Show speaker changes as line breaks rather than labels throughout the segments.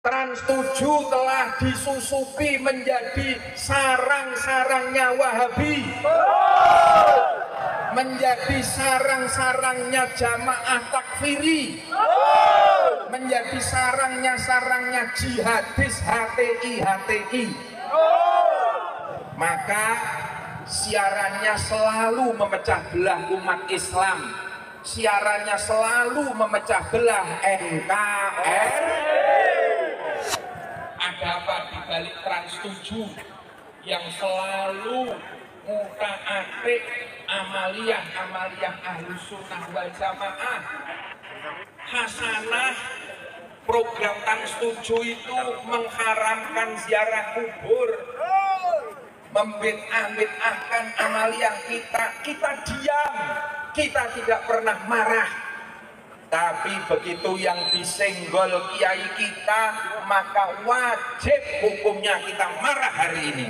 Trans 7 telah disusupi menjadi sarang-sarangnya Wahabi, menjadi sarang-sarangnya jamaah takfiri, menjadi sarangnya jihadis HTI. Maka siarannya selalu memecah belah umat Islam, siarannya selalu memecah belah NKRI. Ada apa di balik Trans 7 yang selalu ngutak-atik amaliyah Ahlus Sunnah wal Jamaah? Hasanah program Trans 7 itu mengharamkan ziarah kubur, membid'ah-bid'ahkan amaliyah kita diam, kita tidak pernah marah. Tapi begitu yang disenggol kiai kita, maka wajib hukumnya kita marah hari ini.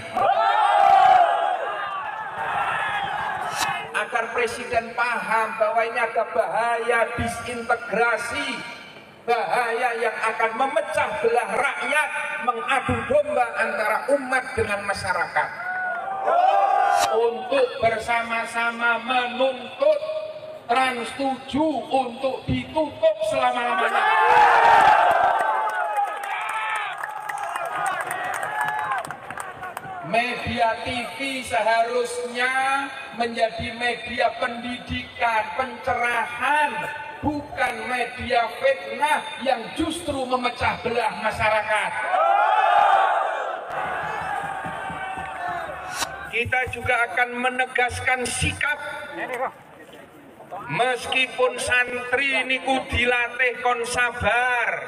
Agar presiden paham bahwa ini ada bahaya disintegrasi, bahaya yang akan memecah belah rakyat, mengadu domba antara umat dengan masyarakat. Untuk bersama-sama menuntut Trans 7 untuk ditutup selama-lamanya. Media TV seharusnya menjadi media pendidikan, pencerahan, bukan media fitnah yang justru memecah belah masyarakat. Kita juga akan menegaskan sikap. Meskipun santri niku dilatih kon sabar,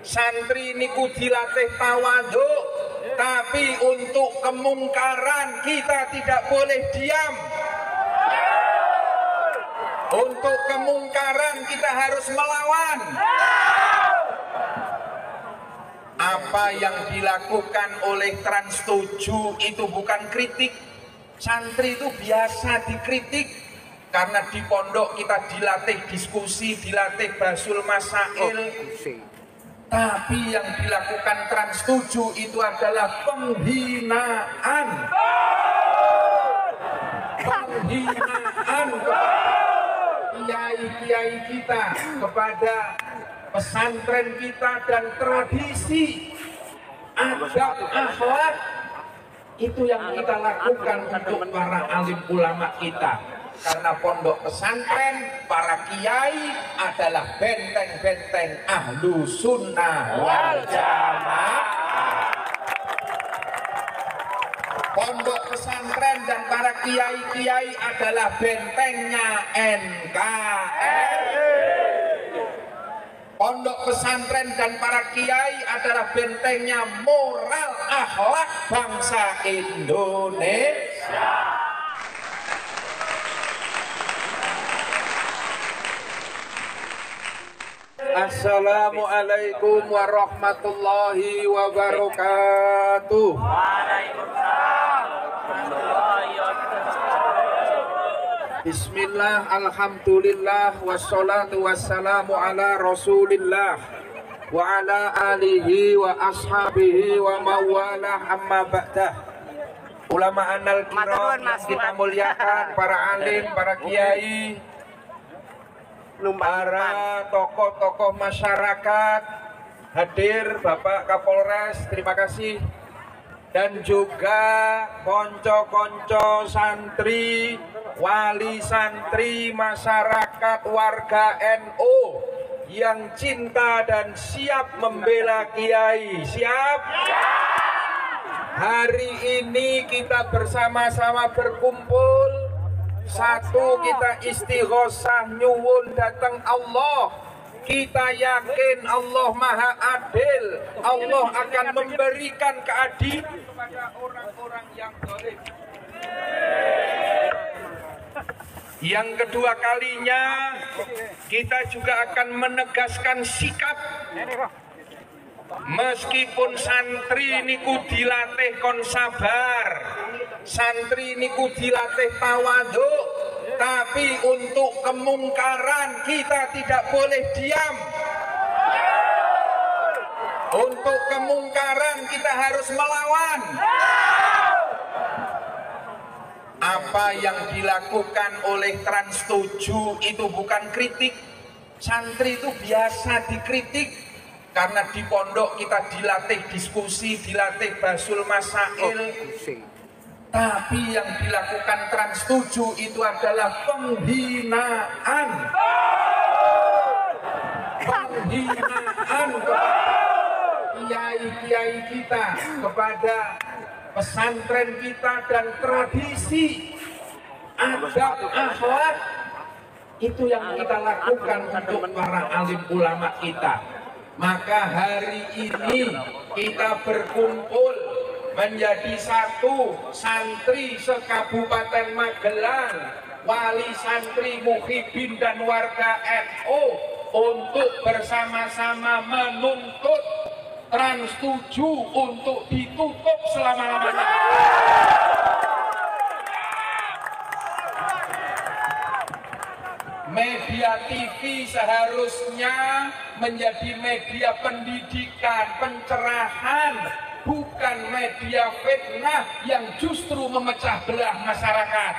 santri niku dilatih tawadhu, tapi untuk kemungkaran kita tidak boleh diam. Untuk kemungkaran kita harus melawan. Apa yang dilakukan oleh Trans 7 itu bukan kritik. Santri itu biasa dikritik. Karena di pondok kita dilatih diskusi, dilatih basul masail. Tapi yang dilakukan Trans 7 itu adalah penghinaan. Penghinaan kepada kiai-kiai kita, kepada pesantren kita dan tradisi, adab, akhlak. Itu yang kita lakukan untuk para alim ulama kita. Karena pondok pesantren, para kiai adalah benteng-benteng Ahlus Sunnah wal Jamaah. Pondok pesantren dan para kiai-kiai adalah bentengnya NKRI. Pondok pesantren dan para kiai adalah bentengnya moral akhlak bangsa Indonesia. Assalamualaikum warahmatullahi wabarakatuh. Bismillah, alhamdulillah, wassalatu wassalamu ala rasulillah wa ala alihi wa ashabihi wa mawalah amma ba'dah. Ulama anal kiram yang kita muliakan, para alim, para kiai, para tokoh-tokoh masyarakat hadir, Bapak Kapolres, terima kasih, dan juga konco-konco santri, wali santri, masyarakat, warga NU yang cinta dan siap membela kiai. Siap? Hari ini kita bersama-sama berkumpul. Satu, kita istighosah nyuwun datang Allah. Kita yakin Allah Maha Adil. Allah akan memberikan keadilan kepada orang-orang yang zalim. Yang kedua kalinya, kita juga akan menegaskan sikap. Meskipun santri niku dilatih kon sabar, santri niku dilatih tawadhu, tapi untuk kemungkaran kita tidak boleh diam. Untuk kemungkaran kita harus melawan. Apa yang dilakukan oleh Trans 7 itu bukan kritik. Santri itu biasa dikritik karena di pondok kita dilatih diskusi, dilatih basul masail. Tapi yang dilakukan Trans 7 itu adalah penghinaan. Penghinaan kepada kiai-kiai kita, kepada pesantren kita dan tradisi, adab, akhlak. Itu yang kita lakukan untuk para alim ulama kita. Maka hari ini kita berkumpul menjadi satu, santri se-Kabupaten Magelang, wali santri, muhibin dan warga NU, untuk bersama-sama menuntut Trans 7 untuk ditutup selama-lamanya. Media TV seharusnya menjadi media pendidikan, pencerahan, bukan media fitnah yang justru memecah belah masyarakat.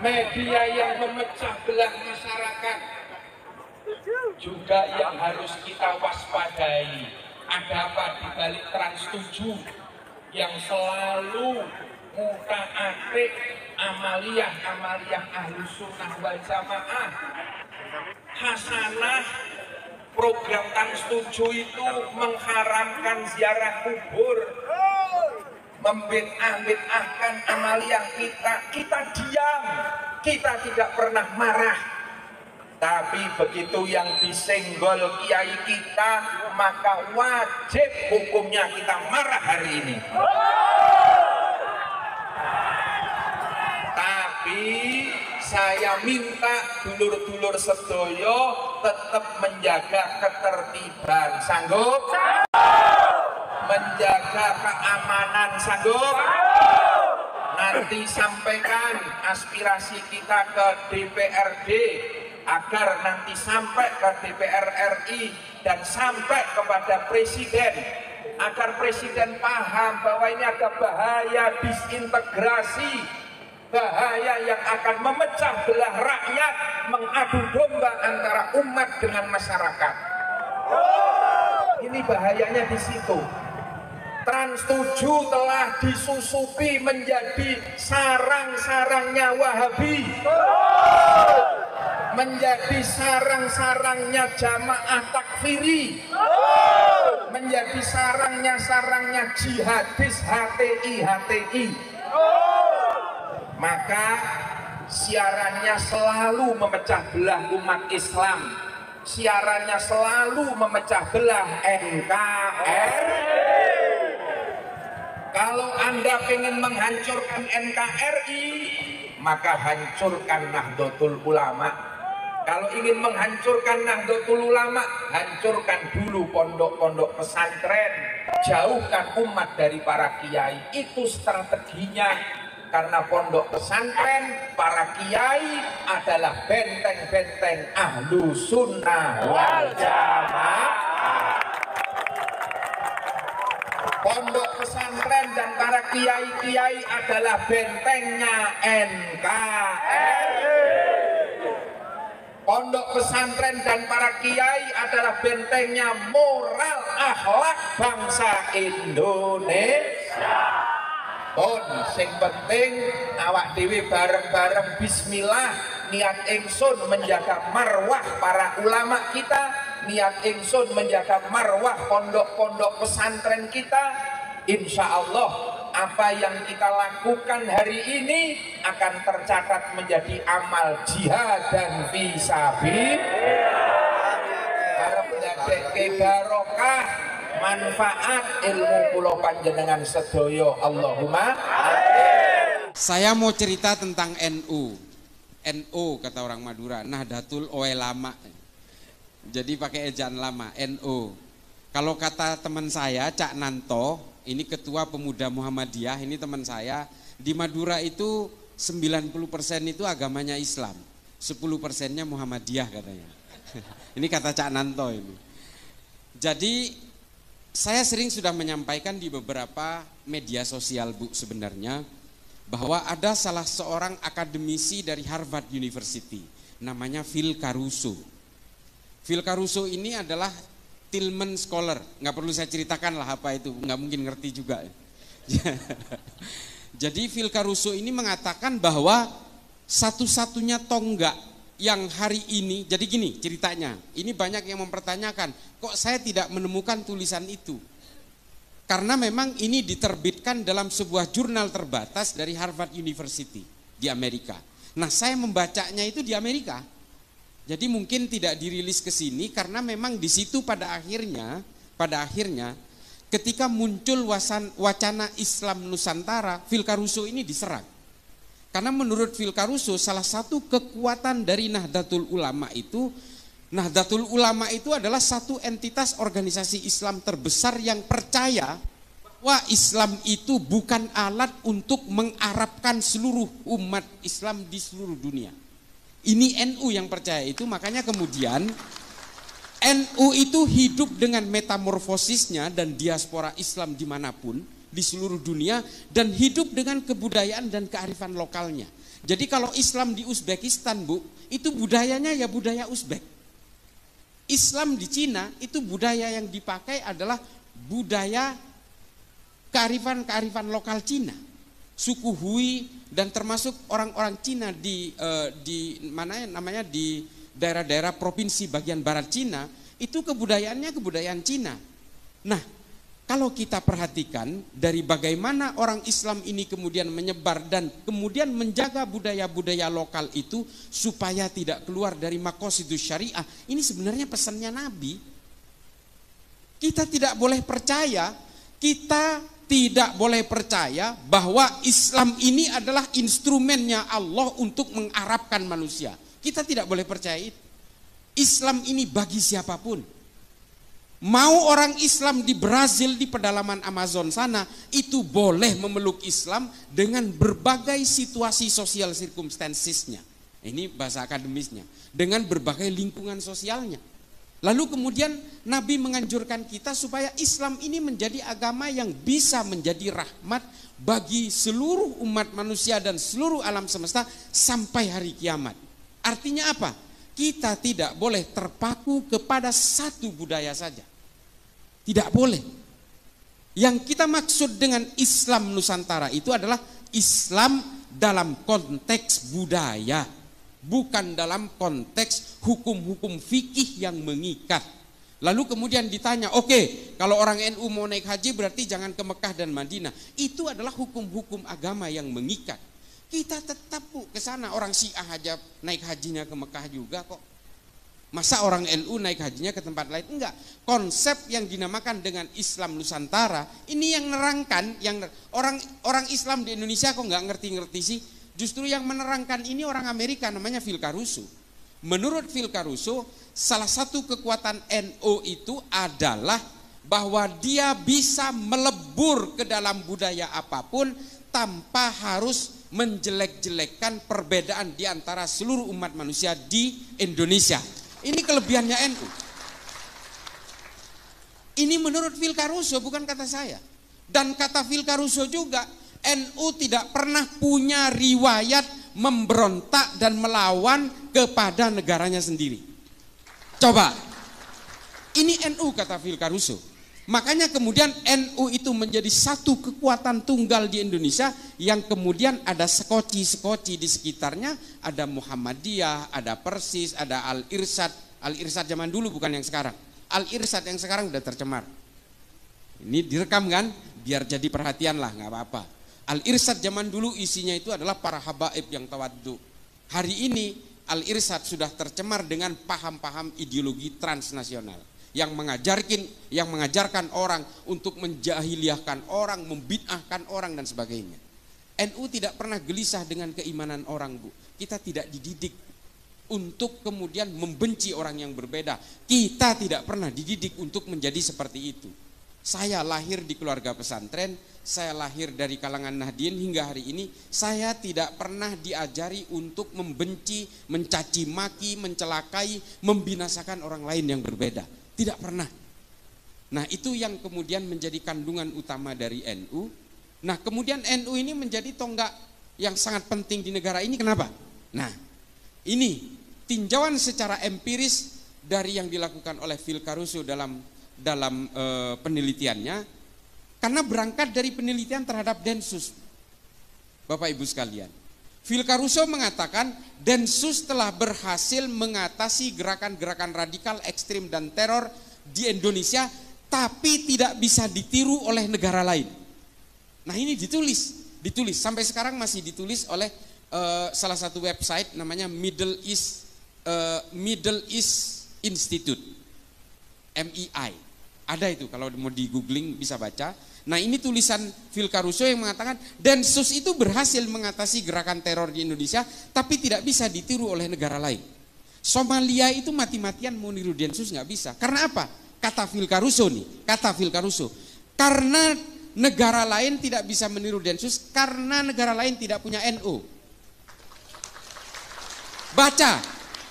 Media yang memecah belah masyarakat juga yang harus kita waspadai. Ada apa di balik Trans 7 yang selalu muta-atik amaliyah Ahlus Sunnah wal Jamaah. Hasanah program Trans 7 itu mengharamkan ziarah kubur, membid'ah-bid'ahkan amaliyah kita diam, kita tidak pernah marah. Tapi begitu yang disenggol kiai kita, maka wajib hukumnya kita marah hari ini. Tapi saya minta dulur-dulur sedoyo tetap menjaga ketertiban. Sanggup? Menjaga keamanan. Sanggup? Nanti sampaikan aspirasi kita ke DPRD agar nanti sampai ke DPR RI dan sampai kepada Presiden, agar Presiden paham bahwa ini ada bahaya disintegrasi, bahaya yang akan memecah belah rakyat, mengadu domba antara umat dengan masyarakat. Ini bahayanya di situ. Trans 7 telah disusupi menjadi sarang-sarangnya Wahabi, menjadi sarang-sarangnya jamaah takfiri, menjadi sarangnya jihadis HTI. Maka siarannya selalu memecah belah umat Islam, siarannya selalu memecah belah NKRI. Kalau Anda ingin menghancurkan NKRI, maka hancurkan Nahdlatul Ulama. Kalau ingin menghancurkan Nahdlatul Ulama, hancurkan dulu pondok-pondok pesantren, jauhkan umat dari para kiai. Itu strateginya. Karena pondok pesantren, para kiai adalah benteng-benteng Ahlus Sunnah wal Jamaah. Pondok pesantren dan para kiai-kiai adalah bentengnya NKRI. Pondok pesantren dan para kiai adalah bentengnya moral akhlak bangsa Indonesia. Sing penting awak dhewe bareng-bareng bismillah, niat ingsun menjaga marwah para ulama kita, niat ingsun menjaga marwah pondok-pondok pesantren kita. Insya Allah apa yang kita lakukan hari ini akan tercatat menjadi amal jihad dan fisabilillah. Arep ndadekke barokah manfaat ilmu kula panjenengan sedaya. Allahumma amin.
Saya mau cerita tentang NU. NU kata orang Madura, Nahdlatul Ulama. Jadi pakai ejaan lama, NU. Kalau kata teman saya, Cak Nanto, ini ketua pemuda Muhammadiyah, ini teman saya, di Madura itu 90% itu agamanya Islam, 10%-nya Muhammadiyah katanya. Ini kata Cak Nanto ini. Jadi saya sering sudah menyampaikan di beberapa media sosial, Bu, sebenarnya bahwa ada salah seorang akademisi dari Harvard University namanya Phil Caruso. Phil Caruso ini adalah Tillman Scholar, nggak perlu saya ceritakan lah apa itu, nggak mungkin ngerti juga. Jadi Phil Caruso ini mengatakan bahwa satu-satunya tonggak yang hari ini, jadi gini ceritanya, ini banyak yang mempertanyakan, kok saya tidak menemukan tulisan itu? Karena memang ini diterbitkan dalam sebuah jurnal terbatas dari Harvard University di Amerika. Nah, saya membacanya itu di Amerika. Jadi mungkin tidak dirilis ke sini karena memang di situ pada akhirnya ketika muncul wacana Islam Nusantara, Phil Caruso ini diserang. Karena menurut Phil Caruso salah satu kekuatan dari Nahdlatul Ulama itu adalah satu entitas organisasi Islam terbesar yang percaya bahwa Islam itu bukan alat untuk mengarabkan seluruh umat Islam di seluruh dunia. Ini NU yang percaya itu, makanya kemudian NU itu hidup dengan metamorfosisnya dan diaspora Islam dimanapun di seluruh dunia, dan hidup dengan kebudayaan dan kearifan lokalnya. Jadi kalau Islam di Uzbekistan, Bu, itu budayanya ya budaya Uzbek. Islam di Cina itu budaya yang dipakai adalah budaya kearifan lokal Cina. Suku Hui dan termasuk orang-orang Cina di daerah-daerah provinsi bagian barat Cina, itu kebudayaannya kebudayaan Cina. Nah, kalau kita perhatikan dari bagaimana orang Islam ini kemudian menyebar dan kemudian menjaga budaya-budaya lokal itu supaya tidak keluar dari maqasidus syariah, ini sebenarnya pesannya Nabi. Kita tidak boleh percaya bahwa Islam ini adalah instrumennya Allah untuk mengarabkan manusia. Kita tidak boleh percaya itu. Islam ini bagi siapapun. Mau orang Islam di Brazil di pedalaman Amazon sana itu boleh memeluk Islam dengan berbagai situasi sosial circumstancesnya. Ini bahasa akademisnya. Dengan berbagai lingkungan sosialnya. Lalu kemudian Nabi menganjurkan kita supaya Islam ini menjadi agama yang bisa menjadi rahmat bagi seluruh umat manusia dan seluruh alam semesta sampai hari kiamat. Artinya apa? Kita tidak boleh terpaku kepada satu budaya saja. Tidak boleh. Yang kita maksud dengan Islam Nusantara itu adalah Islam dalam konteks budaya, bukan dalam konteks hukum-hukum fikih yang mengikat. Lalu kemudian ditanya, oke, kalau orang NU mau naik haji berarti jangan ke Mekah dan Madinah. Itu adalah hukum-hukum agama yang mengikat. Kita tetap, Bu, ke sana. Orang Syiah aja naik hajinya ke Mekah juga kok. Masa orang NU naik hajinya ke tempat lain? Enggak. Konsep yang dinamakan dengan Islam Nusantara ini yang nerangkan, yang orang Islam di Indonesia kok nggak ngerti-ngerti sih. Justru yang menerangkan ini orang Amerika namanya Phil Caruso. Menurut Phil Caruso, salah satu kekuatan NU itu adalah bahwa dia bisa melebur ke dalam budaya apapun tanpa harus menjelek-jelekkan perbedaan di antara seluruh umat manusia di Indonesia. Ini kelebihannya NU. Ini menurut Phil Caruso, bukan kata saya. Dan kata Phil Caruso juga, NU tidak pernah punya riwayat memberontak dan melawan kepada negaranya sendiri. Coba, ini NU kata Phil Caruso. Makanya kemudian NU itu menjadi satu kekuatan tunggal di Indonesia yang kemudian ada sekoci-sekoci di sekitarnya, ada Muhammadiyah, ada Persis, ada Al-Irsyad. Al-Irsyad zaman dulu bukan yang sekarang. Al-Irsyad yang sekarang udah tercemar. Ini direkam kan, biar jadi perhatian lah, nggak apa-apa. Al-Irsyad zaman dulu isinya itu adalah para habaib yang tawaddu. Hari ini Al-Irsyad sudah tercemar dengan paham-paham ideologi transnasional yang mengajarkan orang untuk menjahiliahkan orang, membid'ahkan orang dan sebagainya. NU tidak pernah gelisah dengan keimanan orang, Bu. Kita tidak dididik untuk kemudian membenci orang yang berbeda. Kita tidak pernah dididik untuk menjadi seperti itu. Saya lahir di keluarga pesantren, saya lahir dari kalangan Nahdien hingga hari ini, saya tidak pernah diajari untuk membenci, mencaci maki, mencelakai, membinasakan orang lain yang berbeda. Tidak pernah. Nah, itu yang kemudian menjadi kandungan utama dari NU. Nah, kemudian NU ini menjadi tonggak yang sangat penting di negara ini. Kenapa? Nah, ini tinjauan secara empiris dari yang dilakukan oleh Phil Caruso dalam penelitiannya. Karena berangkat dari penelitian terhadap Densus, Bapak Ibu sekalian. Phil Caruso mengatakan Densus telah berhasil mengatasi gerakan-gerakan radikal, ekstrim dan teror di Indonesia, tapi tidak bisa ditiru oleh negara lain. Nah, ini ditulis sampai sekarang masih ditulis oleh salah satu website namanya Middle East Institute, MEI. Ada itu, kalau mau di googling bisa baca. Nah, ini tulisan Phil Caruso yang mengatakan Densus itu berhasil mengatasi gerakan teror di Indonesia, tapi tidak bisa ditiru oleh negara lain. Somalia itu mati-matian mau niru Densus nggak bisa. Karena apa? Kata Phil Caruso, karena negara lain tidak bisa meniru Densus karena negara lain tidak punya NU. Baca,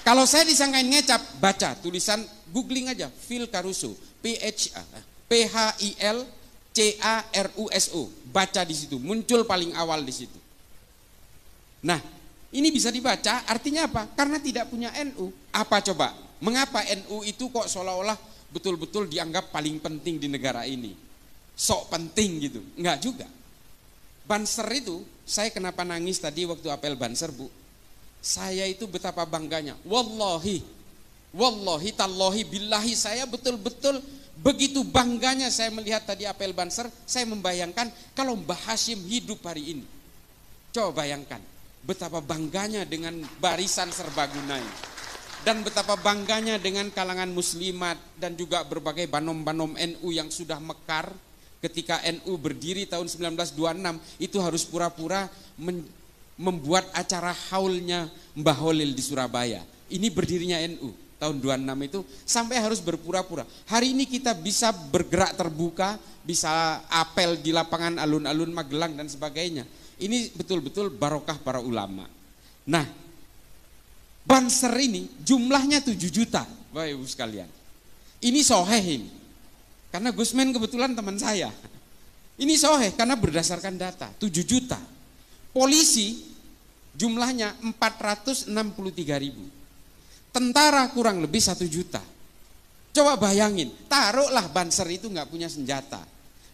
kalau saya disangkain ngecap, baca tulisan, googling aja Phil Caruso, PHILCARUSO, baca di situ, muncul paling awal di situ. Nah, ini bisa dibaca, artinya apa? Karena tidak punya NU. Apa coba? Mengapa NU itu kok seolah-olah betul-betul dianggap paling penting di negara ini? Sok penting gitu? Enggak juga. Banser itu, saya kenapa nangis tadi waktu apel Banser, Bu? Saya itu betapa bangganya. Wallahi, tallahi, billahi, saya betul-betul begitu bangganya saya melihat tadi apel Banser. Saya membayangkan kalau Mbah Hashim hidup hari ini. Coba bayangkan betapa bangganya dengan barisan serbaguna ini, dan betapa bangganya dengan kalangan muslimat dan juga berbagai banom-banom NU yang sudah mekar. Ketika NU berdiri tahun 1926 itu harus pura-pura membuat acara haulnya Mbah Holil di Surabaya. Ini berdirinya NU tahun 26 itu, sampai harus berpura-pura. Hari ini kita bisa bergerak terbuka, bisa apel di lapangan alun-alun Magelang dan sebagainya. Ini betul-betul barokah para ulama. Nah, Banser ini jumlahnya 7 juta, Bapak Ibu sekalian. Ini soheh ini. Karena Gusmen kebetulan teman saya. Ini soheh karena berdasarkan data, 7 juta. Polisi jumlahnya 463.000. Tentara kurang lebih 1 juta. Coba bayangin, taruhlah Banser itu nggak punya senjata.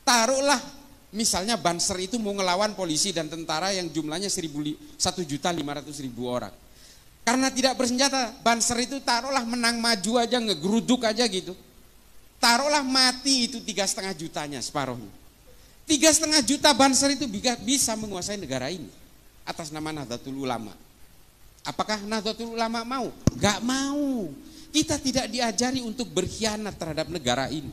Taruhlah misalnya Banser itu mau ngelawan polisi dan tentara yang jumlahnya 1.500.000 orang. Karena tidak bersenjata, Banser itu taruhlah menang maju aja, ngegeruduk aja gitu. Taruhlah mati itu 3,5 jutanya, separuhnya. 3,5 juta Banser itu bisa menguasai negara ini atas nama Nahdlatul Ulama. Apakah Nahdlatul Ulama mau? Gak mau. Kita tidak diajari untuk berkhianat terhadap negara ini.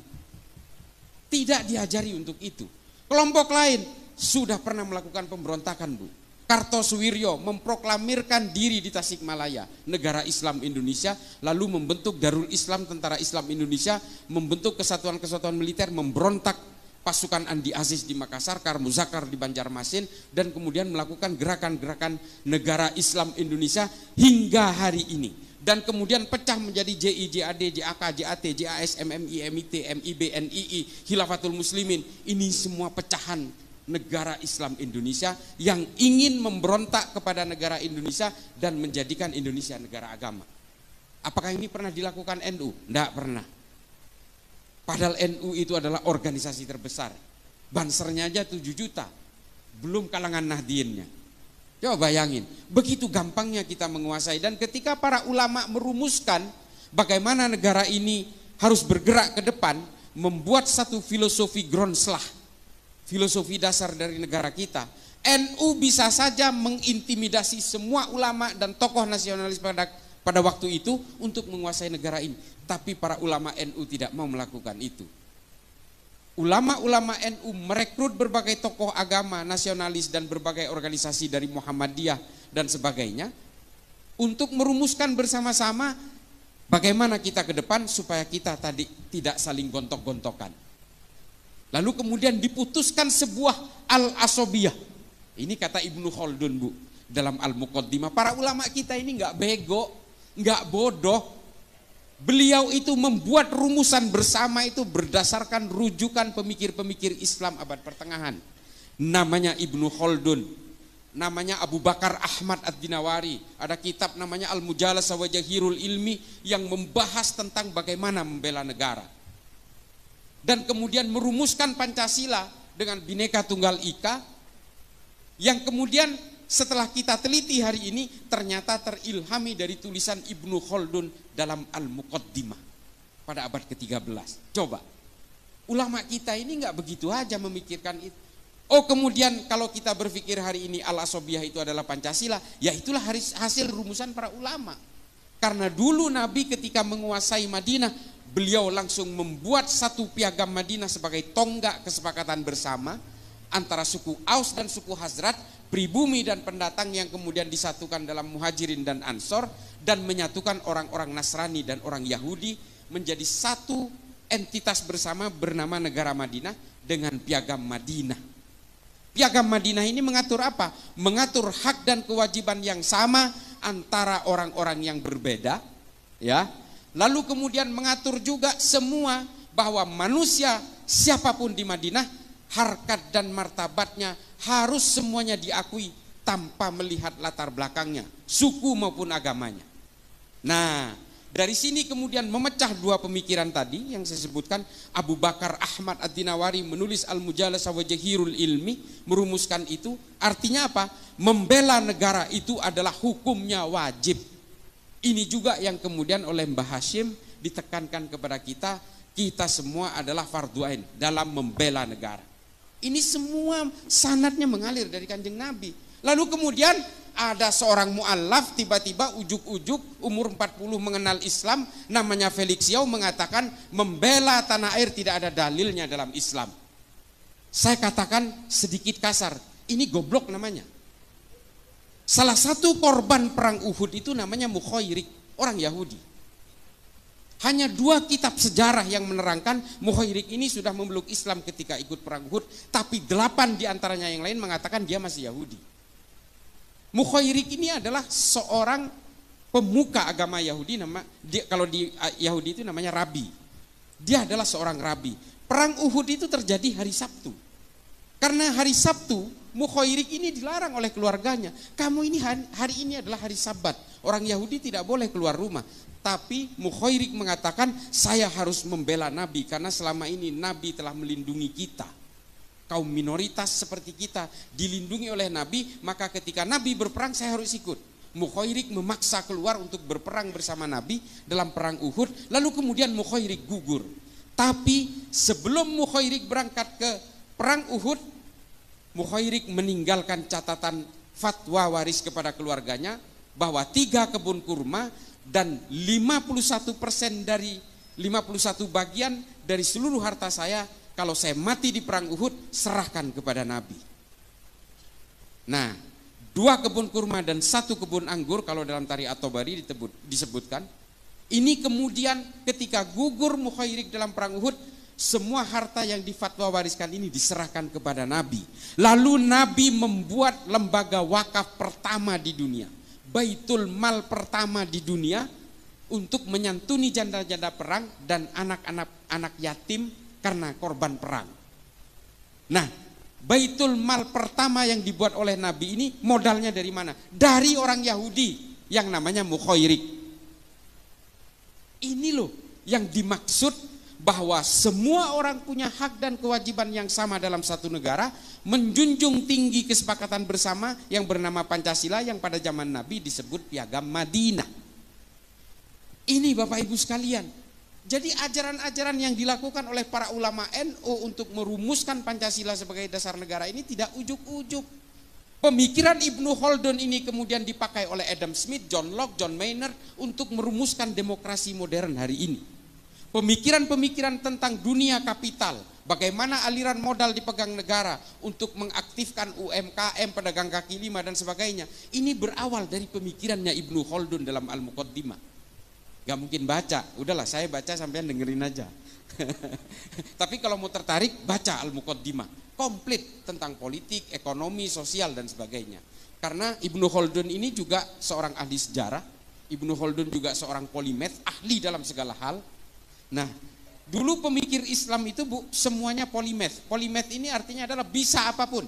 Tidak diajari untuk itu. Kelompok lain sudah pernah melakukan pemberontakan, Bu. Kartosuwiryo memproklamirkan diri di Tasikmalaya, negara Islam Indonesia, lalu membentuk Darul Islam, Tentara Islam Indonesia, membentuk kesatuan-kesatuan militer, memberontak pasukan Andi Aziz di Makassar, Karmuzakar di Banjarmasin, dan kemudian melakukan gerakan-gerakan negara Islam Indonesia hingga hari ini. Dan kemudian pecah menjadi JI, JAD, JAK, JAT, JAS, MMI, MIT, MIB, NII, Khilafatul Muslimin. Ini semua pecahan negara Islam Indonesia yang ingin memberontak kepada negara Indonesia dan menjadikan Indonesia negara agama. Apakah ini pernah dilakukan NU? Tidak pernah. Padahal NU itu adalah organisasi terbesar. Bansernya aja 7 juta. Belum kalangan Nahdiennya. Coba bayangin, begitu gampangnya kita menguasai. Dan ketika para ulama merumuskan bagaimana negara ini harus bergerak ke depan, membuat satu filosofi Grundslag, filosofi dasar dari negara kita, NU bisa saja mengintimidasi semua ulama dan tokoh nasionalis pada waktu itu untuk menguasai negara ini. Tapi para ulama NU tidak mau melakukan itu. Ulama-ulama NU merekrut berbagai tokoh agama nasionalis dan berbagai organisasi dari Muhammadiyah dan sebagainya untuk merumuskan bersama-sama bagaimana kita ke depan supaya kita tadi tidak saling gontok-gontokan. Lalu kemudian diputuskan sebuah al-asobiyah. Ini kata Ibnu Khaldun, Bu, dalam Al-Muqaddimah. Para ulama kita ini nggak bego, nggak bodoh. Beliau itu membuat rumusan bersama itu berdasarkan rujukan pemikir-pemikir Islam abad pertengahan. Namanya Ibnu Khaldun, namanya Abu Bakar Ahmad Ad-Dinawari. Ada kitab namanya Al-Mujalasa wa Jahirul Ilmi yang membahas tentang bagaimana membela negara. Dan kemudian merumuskan Pancasila dengan Bhinneka Tunggal Ika, yang kemudian setelah kita teliti hari ini ternyata terilhami dari tulisan Ibnu Khaldun dalam Al-Muqaddimah pada abad ke-13. Coba, ulama kita ini nggak begitu aja memikirkan itu. Oh, kemudian kalau kita berpikir hari ini al-asobiyah itu adalah Pancasila, ya itulah hasil rumusan para ulama. Karena dulu Nabi ketika menguasai Madinah, beliau langsung membuat satu piagam Madinah sebagai tonggak kesepakatan bersama antara suku Aus dan suku Hazrat, pribumi dan pendatang yang kemudian disatukan dalam Muhajirin dan Ansor, dan menyatukan orang-orang Nasrani dan orang Yahudi menjadi satu entitas bersama bernama negara Madinah dengan piagam Madinah. Piagam Madinah ini mengatur apa? Mengatur hak dan kewajiban yang sama antara orang-orang yang berbeda, ya. Lalu kemudian mengatur juga semua bahwa manusia siapapun di Madinah, harkat dan martabatnya harus semuanya diakui tanpa melihat latar belakangnya, suku maupun agamanya. Nah, dari sini kemudian memecah dua pemikiran tadi yang saya sebutkan. Abu Bakar Ahmad Ad-Dinawari menulis Al-Mujalasa wa Jahirul Ilmi, merumuskan itu. Artinya apa? Membela negara itu adalah hukumnya wajib. Ini juga yang kemudian oleh Mbah Hashim ditekankan kepada kita, kita semua adalah fardu ain dalam membela negara. Ini semua sanadnya mengalir dari Kanjeng Nabi. Lalu kemudian ada seorang mu'allaf tiba-tiba ujuk-ujuk umur 40 mengenal Islam, namanya Felix Yao, mengatakan membela tanah air tidak ada dalilnya dalam Islam. Saya katakan sedikit kasar, ini goblok namanya. Salah satu korban perang Uhud itu namanya Mukhairik, orang Yahudi. Hanya 2 kitab sejarah yang menerangkan Mukhairik ini sudah memeluk Islam ketika ikut perang Uhud, tapi 8 diantaranya yang lain mengatakan dia masih Yahudi. Mukhairik ini adalah seorang pemuka agama Yahudi, kalau di Yahudi itu namanya rabi. Dia adalah seorang rabi. Perang Uhud itu terjadi hari Sabtu. Karena hari Sabtu, Mukhairik ini dilarang oleh keluarganya. Kamu ini hari ini adalah hari Sabat. Orang Yahudi tidak boleh keluar rumah. Tapi Mukhairik mengatakan, saya harus membela Nabi karena selama ini Nabi telah melindungi kita. Kaum minoritas seperti kita dilindungi oleh Nabi, maka ketika Nabi berperang saya harus ikut. Mukhairik memaksa keluar untuk berperang bersama Nabi dalam perang Uhud, lalu kemudian Mukhairik gugur. Tapi sebelum Mukhairik berangkat ke perang Uhud, Mukhairik meninggalkan catatan fatwa waris kepada keluarganya bahwa 3 kebun kurma dan 51% dari 51 bagian dari seluruh harta saya, kalau saya mati di perang Uhud, serahkan kepada Nabi. Nah, 2 kebun kurma dan 1 kebun anggur kalau dalam Tarikh At-Tabari disebutkan. Ini kemudian ketika gugur Mukhairik dalam perang Uhud, semua harta yang difatwa wariskan ini diserahkan kepada Nabi. Lalu Nabi membuat lembaga wakaf pertama di dunia, Baitul Mal pertama di dunia, untuk menyantuni janda-janda perang dan anak-anak yatim karena korban perang. Nah, Baitul Mal pertama yang dibuat oleh Nabi ini modalnya dari mana? Dari orang Yahudi yang namanya Mukhairik. Ini loh yang dimaksud bahwa semua orang punya hak dan kewajiban yang sama dalam satu negara, menjunjung tinggi kesepakatan bersama yang bernama Pancasila yang pada zaman Nabi disebut Piagam Madinah. Ini Bapak Ibu sekalian. Jadi ajaran-ajaran yang dilakukan oleh para ulama NU untuk merumuskan Pancasila sebagai dasar negara ini tidak ujuk-ujuk. Pemikiran Ibnu Khaldun ini kemudian dipakai oleh Adam Smith, John Locke, John Maynard untuk merumuskan demokrasi modern hari ini. Pemikiran-pemikiran tentang dunia kapital, bagaimana aliran modal dipegang negara untuk mengaktifkan UMKM, pedagang kaki lima dan sebagainya. Ini berawal dari pemikirannya Ibnu Khaldun dalam Al-Muqaddimah. Gak mungkin baca, udahlah saya baca sampean dengerin aja. Tapi kalau mau tertarik, baca Al-Muqaddimah, komplit tentang politik, ekonomi, sosial dan sebagainya. Karena Ibnu Khaldun ini juga seorang ahli sejarah, Ibnu Khaldun juga seorang polimath, ahli dalam segala hal. Nah, dulu pemikir Islam itu Bu, semuanya polimath. Polimath ini artinya adalah bisa apapun.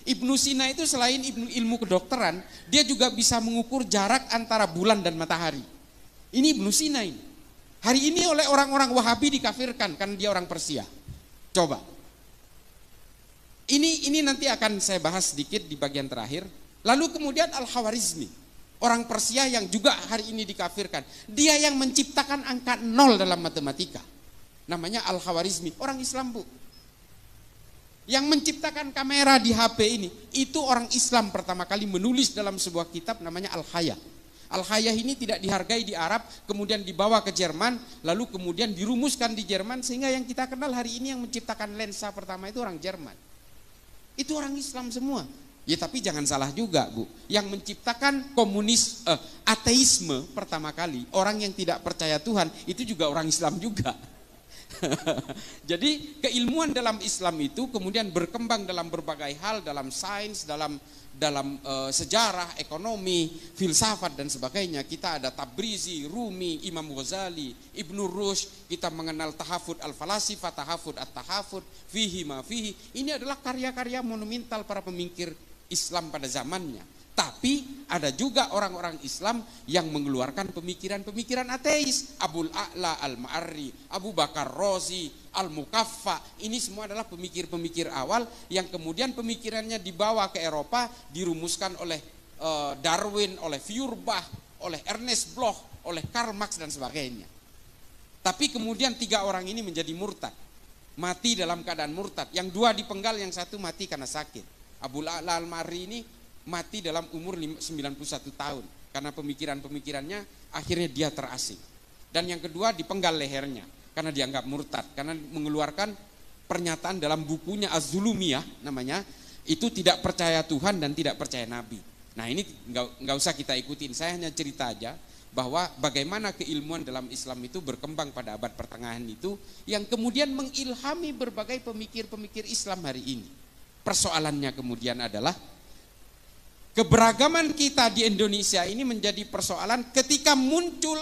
Ibnu Sina itu selain ilmu kedokteran, dia juga bisa mengukur jarak antara bulan dan matahari. Ini Ibnu Sina ini. Hari ini oleh orang-orang Wahabi dikafirkan karena dia orang Persia. Coba. Ini nanti akan saya bahas sedikit di bagian terakhir. Lalu kemudian Al-Khawarizmi, orang Persia yang juga hari ini dikafirkan. Dia yang menciptakan angka 0 dalam matematika. Namanya Al-Khawarizmi, orang Islam Bu. Yang menciptakan kamera di HP ini, itu orang Islam pertama kali menulis dalam sebuah kitab namanya Al-Haya. Al-Haya ini tidak dihargai di Arab, kemudian dibawa ke Jerman, lalu kemudian dirumuskan di Jerman, sehingga yang kita kenal hari ini yang menciptakan lensa pertama itu orang Jerman. Itu orang Islam semua. Ya tapi jangan salah juga Bu, yang menciptakan ateisme pertama kali, orang yang tidak percaya Tuhan, itu juga orang Islam juga. Jadi keilmuan dalam Islam itu kemudian berkembang dalam berbagai hal, dalam sains, dalam sejarah, ekonomi, filsafat dan sebagainya. Kita ada Tabrizi, Rumi, Imam Ghazali, Ibnu Rushd, kita mengenal tahafud al-falasifah, tahafud at-tahafud, fihi ma fihi. Ini adalah karya-karya monumental para pemikir Islam pada zamannya. Tapi ada juga orang-orang Islam yang mengeluarkan pemikiran-pemikiran ateis. Abul A'la al-Ma'arri, Abu Bakar Razi, Al-Mukaffa. Ini semua adalah pemikir-pemikir awal yang kemudian pemikirannya dibawa ke Eropa, dirumuskan oleh Darwin, oleh Feuerbach, oleh Ernest Bloch, oleh Karl Marx dan sebagainya. Tapi kemudian 3 orang ini menjadi murtad, mati dalam keadaan murtad. Yang 2 dipenggal, yang 1 mati karena sakit. Abul A'la al-Ma'arri ini mati dalam umur 91 tahun karena pemikiran-pemikirannya akhirnya dia terasing. Dan yang kedua dipenggal lehernya karena dianggap murtad, karena mengeluarkan pernyataan dalam bukunya Az-Zulumiyah namanya, itu tidak percaya Tuhan dan tidak percaya Nabi. Nah ini nggak usah kita ikutin, saya hanya cerita aja bahwa bagaimana keilmuan dalam Islam itu berkembang pada abad pertengahan itu, yang kemudian mengilhami berbagai pemikir-pemikir Islam hari ini. Persoalannya kemudian adalah keberagaman kita di Indonesia ini menjadi persoalan ketika muncul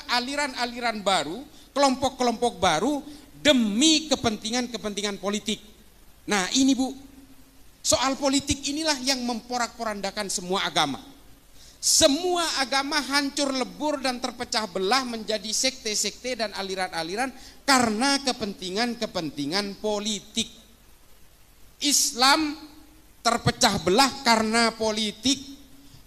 aliran-aliran baru, kelompok-kelompok baru demi kepentingan-kepentingan politik. Nah ini Bu, soal politik inilah yang memporak-porandakan semua agama. Semua agama hancur lebur dan terpecah belah menjadi sekte-sekte dan aliran-aliran karena kepentingan-kepentingan politik. Islam terpecah belah karena politik.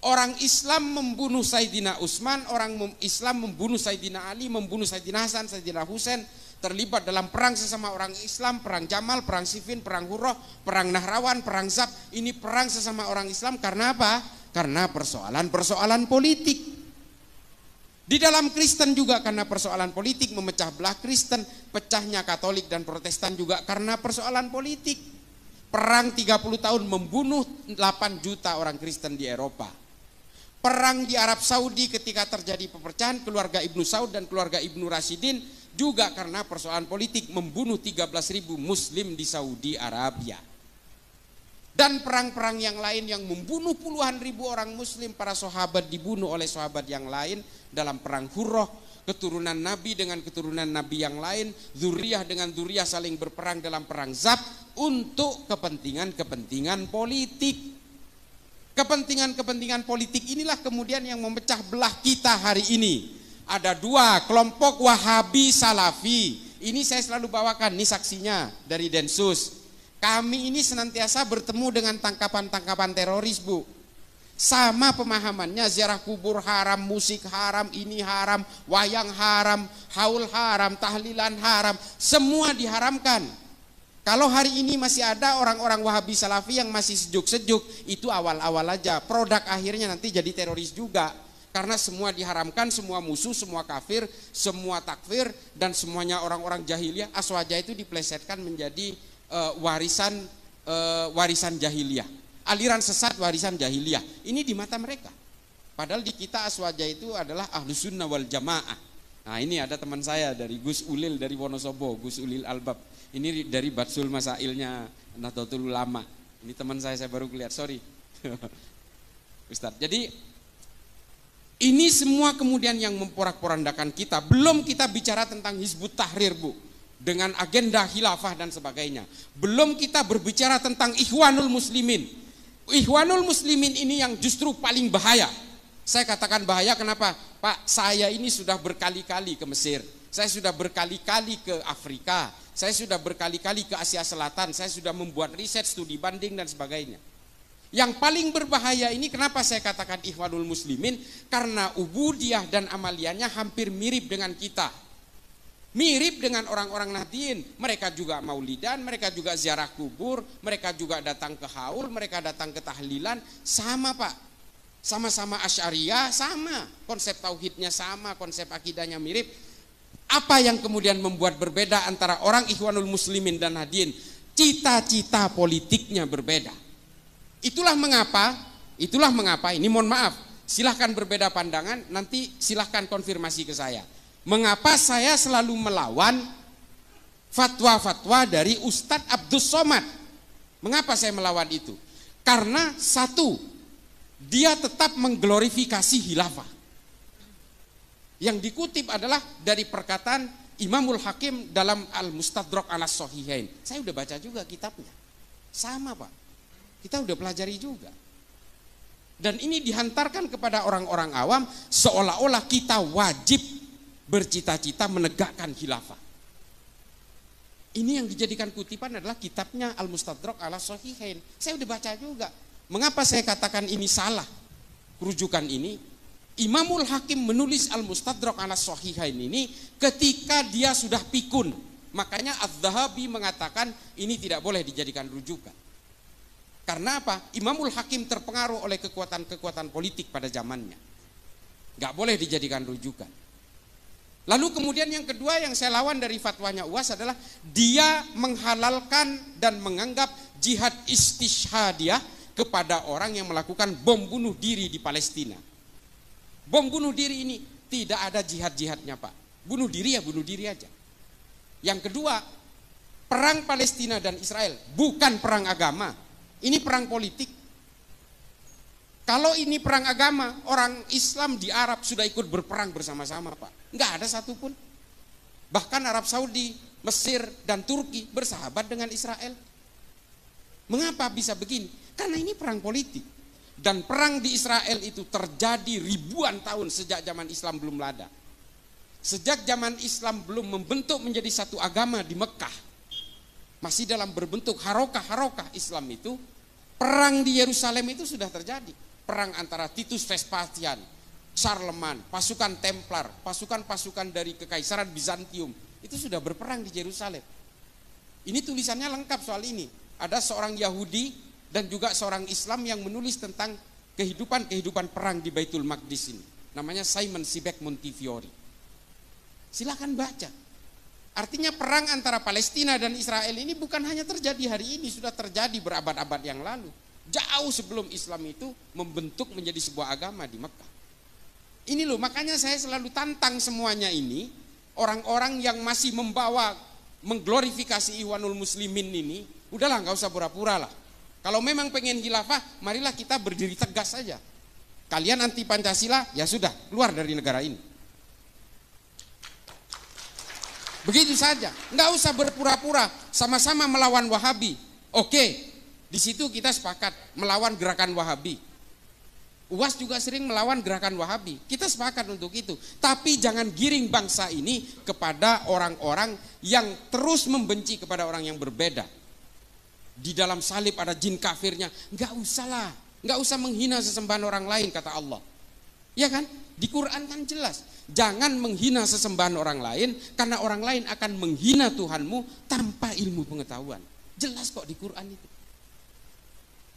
Orang Islam membunuh Sayyidina Utsman, orang Islam membunuh Sayyidina Ali, membunuh Sayyidina Hasan, Sayyidina Husain, terlibat dalam perang sesama orang Islam, perang Jamal, perang Siffin, perang Hurrah, perang Nahrawan, perang Zab. Ini perang sesama orang Islam karena apa? Karena persoalan-persoalan politik. Di dalam Kristen juga karena persoalan politik memecah belah Kristen, pecahnya Katolik dan Protestan juga karena persoalan politik. Perang 30 tahun membunuh 8 juta orang Kristen di Eropa. Perang di Arab Saudi ketika terjadi pepecahan keluarga Ibnu Saud dan keluarga Ibnu Rashidin juga karena persoalan politik, membunuh 13.000 Muslim di Saudi Arabia. Dan perang-perang yang lain yang membunuh puluhan ribu orang Muslim, para sahabat dibunuh oleh sahabat yang lain dalam perang Hurrah. Keturunan Nabi dengan keturunan Nabi yang lain, zuriyah dengan zuriyah saling berperang dalam perang Zab untuk kepentingan-kepentingan politik. Kepentingan-kepentingan politik inilah kemudian yang memecah belah kita hari ini. Ada 2 kelompok Wahabi Salafi. Ini saya selalu bawakan, ini saksinya dari Densus. Kami ini senantiasa bertemu dengan tangkapan-tangkapan teroris Bu. Sama pemahamannya, ziarah kubur haram, musik haram, ini haram, wayang haram, haul haram, tahlilan haram, semua diharamkan. Kalau hari ini masih ada orang-orang Wahabi Salafi yang masih sejuk-sejuk, itu awal-awal aja, produk akhirnya nanti jadi teroris juga. Karena semua diharamkan, semua musuh, semua kafir, semua takfir, dan semuanya orang-orang jahiliyah. Aswaja itu diplesetkan menjadi warisan jahiliyah. Aliran sesat warisan jahiliyah. Ini di mata mereka. Padahal di kita Aswaja itu adalah Ahlus Sunnah wal Jamaah. Nah ini ada teman saya dari Gus Ulil dari Wonosobo, Gus Ulil Albab. Ini dari Batsul Masailnya Nahdlatul Ulama. Ini teman saya baru lihat, sorry. Ustadz, jadi ini semua kemudian yang memporak-porandakan kita. Belum kita bicara tentang Hizbut Tahrir, Bu, dengan agenda khilafah dan sebagainya. Belum kita berbicara tentang Ikhwanul Muslimin. Ikhwanul Muslimin ini yang justru paling bahaya. Saya katakan bahaya kenapa? Pak, saya ini sudah berkali-kali ke Mesir, saya sudah berkali-kali ke Afrika, saya sudah berkali-kali ke Asia Selatan, saya sudah membuat riset, studi banding dan sebagainya. Yang paling berbahaya ini kenapa saya katakan Ikhwanul Muslimin? Karena ubudiyah dan amaliyahnya hampir mirip dengan kita. Mirip dengan orang-orang Nahdien. Mereka juga maulidan, mereka juga ziarah kubur, mereka juga datang ke haul, mereka datang ke tahlilan. Sama Pak. Sama-sama Asy'ariyah, sama. Konsep tauhidnya sama, konsep akidahnya mirip. Apa yang kemudian membuat berbeda antara orang Ikhwanul Muslimin dan Nahdien? Cita-cita politiknya berbeda. Itulah mengapa, ini mohon maaf, silahkan berbeda pandangan, nanti silahkan konfirmasi ke saya. Mengapa saya selalu melawan fatwa-fatwa dari Ustadz Abdus Somad? Mengapa saya melawan itu? Karena satu, dia tetap mengglorifikasi khilafah. Yang dikutip adalah dari perkataan Imamul Hakim dalam Al-Mustadrak ala Sahihain. Saya udah baca juga kitabnya. Sama Pak. Kita udah pelajari juga. Dan ini dihantarkan kepada orang-orang awam seolah-olah kita wajib bercita-cita menegakkan khilafah. Ini yang dijadikan kutipan adalah kitabnya Al-Mustadrak ala Sahihain. Saya udah baca juga. Mengapa saya katakan ini salah? Rujukan ini, Imamul Hakim menulis Al-Mustadrak ala Sahihain ini ketika dia sudah pikun. Makanya Az-Zahabi mengatakan ini tidak boleh dijadikan rujukan. Karena apa? Imamul Hakim terpengaruh oleh kekuatan-kekuatan politik pada zamannya. Gak boleh dijadikan rujukan. Lalu kemudian yang kedua yang saya lawan dari fatwanya UAS adalah dia menghalalkan dan menganggap jihad istishhadiyah kepada orang yang melakukan bom bunuh diri di Palestina. Bom bunuh diri ini tidak ada jihad-jihadnya Pak. Bunuh diri ya bunuh diri aja. Yang kedua, perang Palestina dan Israel bukan perang agama. Ini perang politik. Kalau ini perang agama, orang Islam di Arab sudah ikut berperang bersama-sama Pak. Nggak ada satupun. Bahkan Arab Saudi, Mesir, dan Turki bersahabat dengan Israel. Mengapa bisa begini? Karena ini perang politik. Dan perang di Israel itu terjadi ribuan tahun sejak zaman Islam belum ada. Sejak zaman Islam belum membentuk menjadi satu agama di Mekah. Masih dalam berbentuk harokah-harokah Islam itu. Perang di Yerusalem itu sudah terjadi. Perang antara Titus Vespasian, Charlemagne, pasukan Templar, pasukan-pasukan dari Kekaisaran Bizantium. Itu sudah berperang di Yerusalem. Ini tulisannya lengkap soal ini. Ada seorang Yahudi dan juga seorang Islam yang menulis tentang kehidupan perang di Baitul Maqdis ini. Namanya Simon Sibek Montefiore. Silakan baca. Artinya perang antara Palestina dan Israel ini bukan hanya terjadi hari ini, sudah terjadi berabad-abad yang lalu. Jauh sebelum Islam itu membentuk menjadi sebuah agama di Mekah. Ini loh, makanya saya selalu tantang semuanya ini. Orang-orang yang masih mengglorifikasi Ikhwanul Muslimin ini, udahlah nggak usah pura-pura lah. Kalau memang pengen khilafah, marilah kita berdiri tegas saja. Kalian anti Pancasila, ya sudah, keluar dari negara ini. Begitu saja, nggak usah berpura-pura, sama-sama melawan Wahabi. Oke, di situ kita sepakat melawan gerakan Wahabi. UAS juga sering melawan gerakan Wahabi. Kita sepakat untuk itu. Tapi jangan giring bangsa ini kepada orang-orang yang terus membenci kepada orang yang berbeda. Di dalam salib ada jin kafirnya. Nggak usah lah, nggak usah menghina sesembahan orang lain kata Allah. Ya kan? Di Quran kan jelas. Jangan menghina sesembahan orang lain karena orang lain akan menghina Tuhanmu tanpa ilmu pengetahuan. Jelas kok di Quran itu.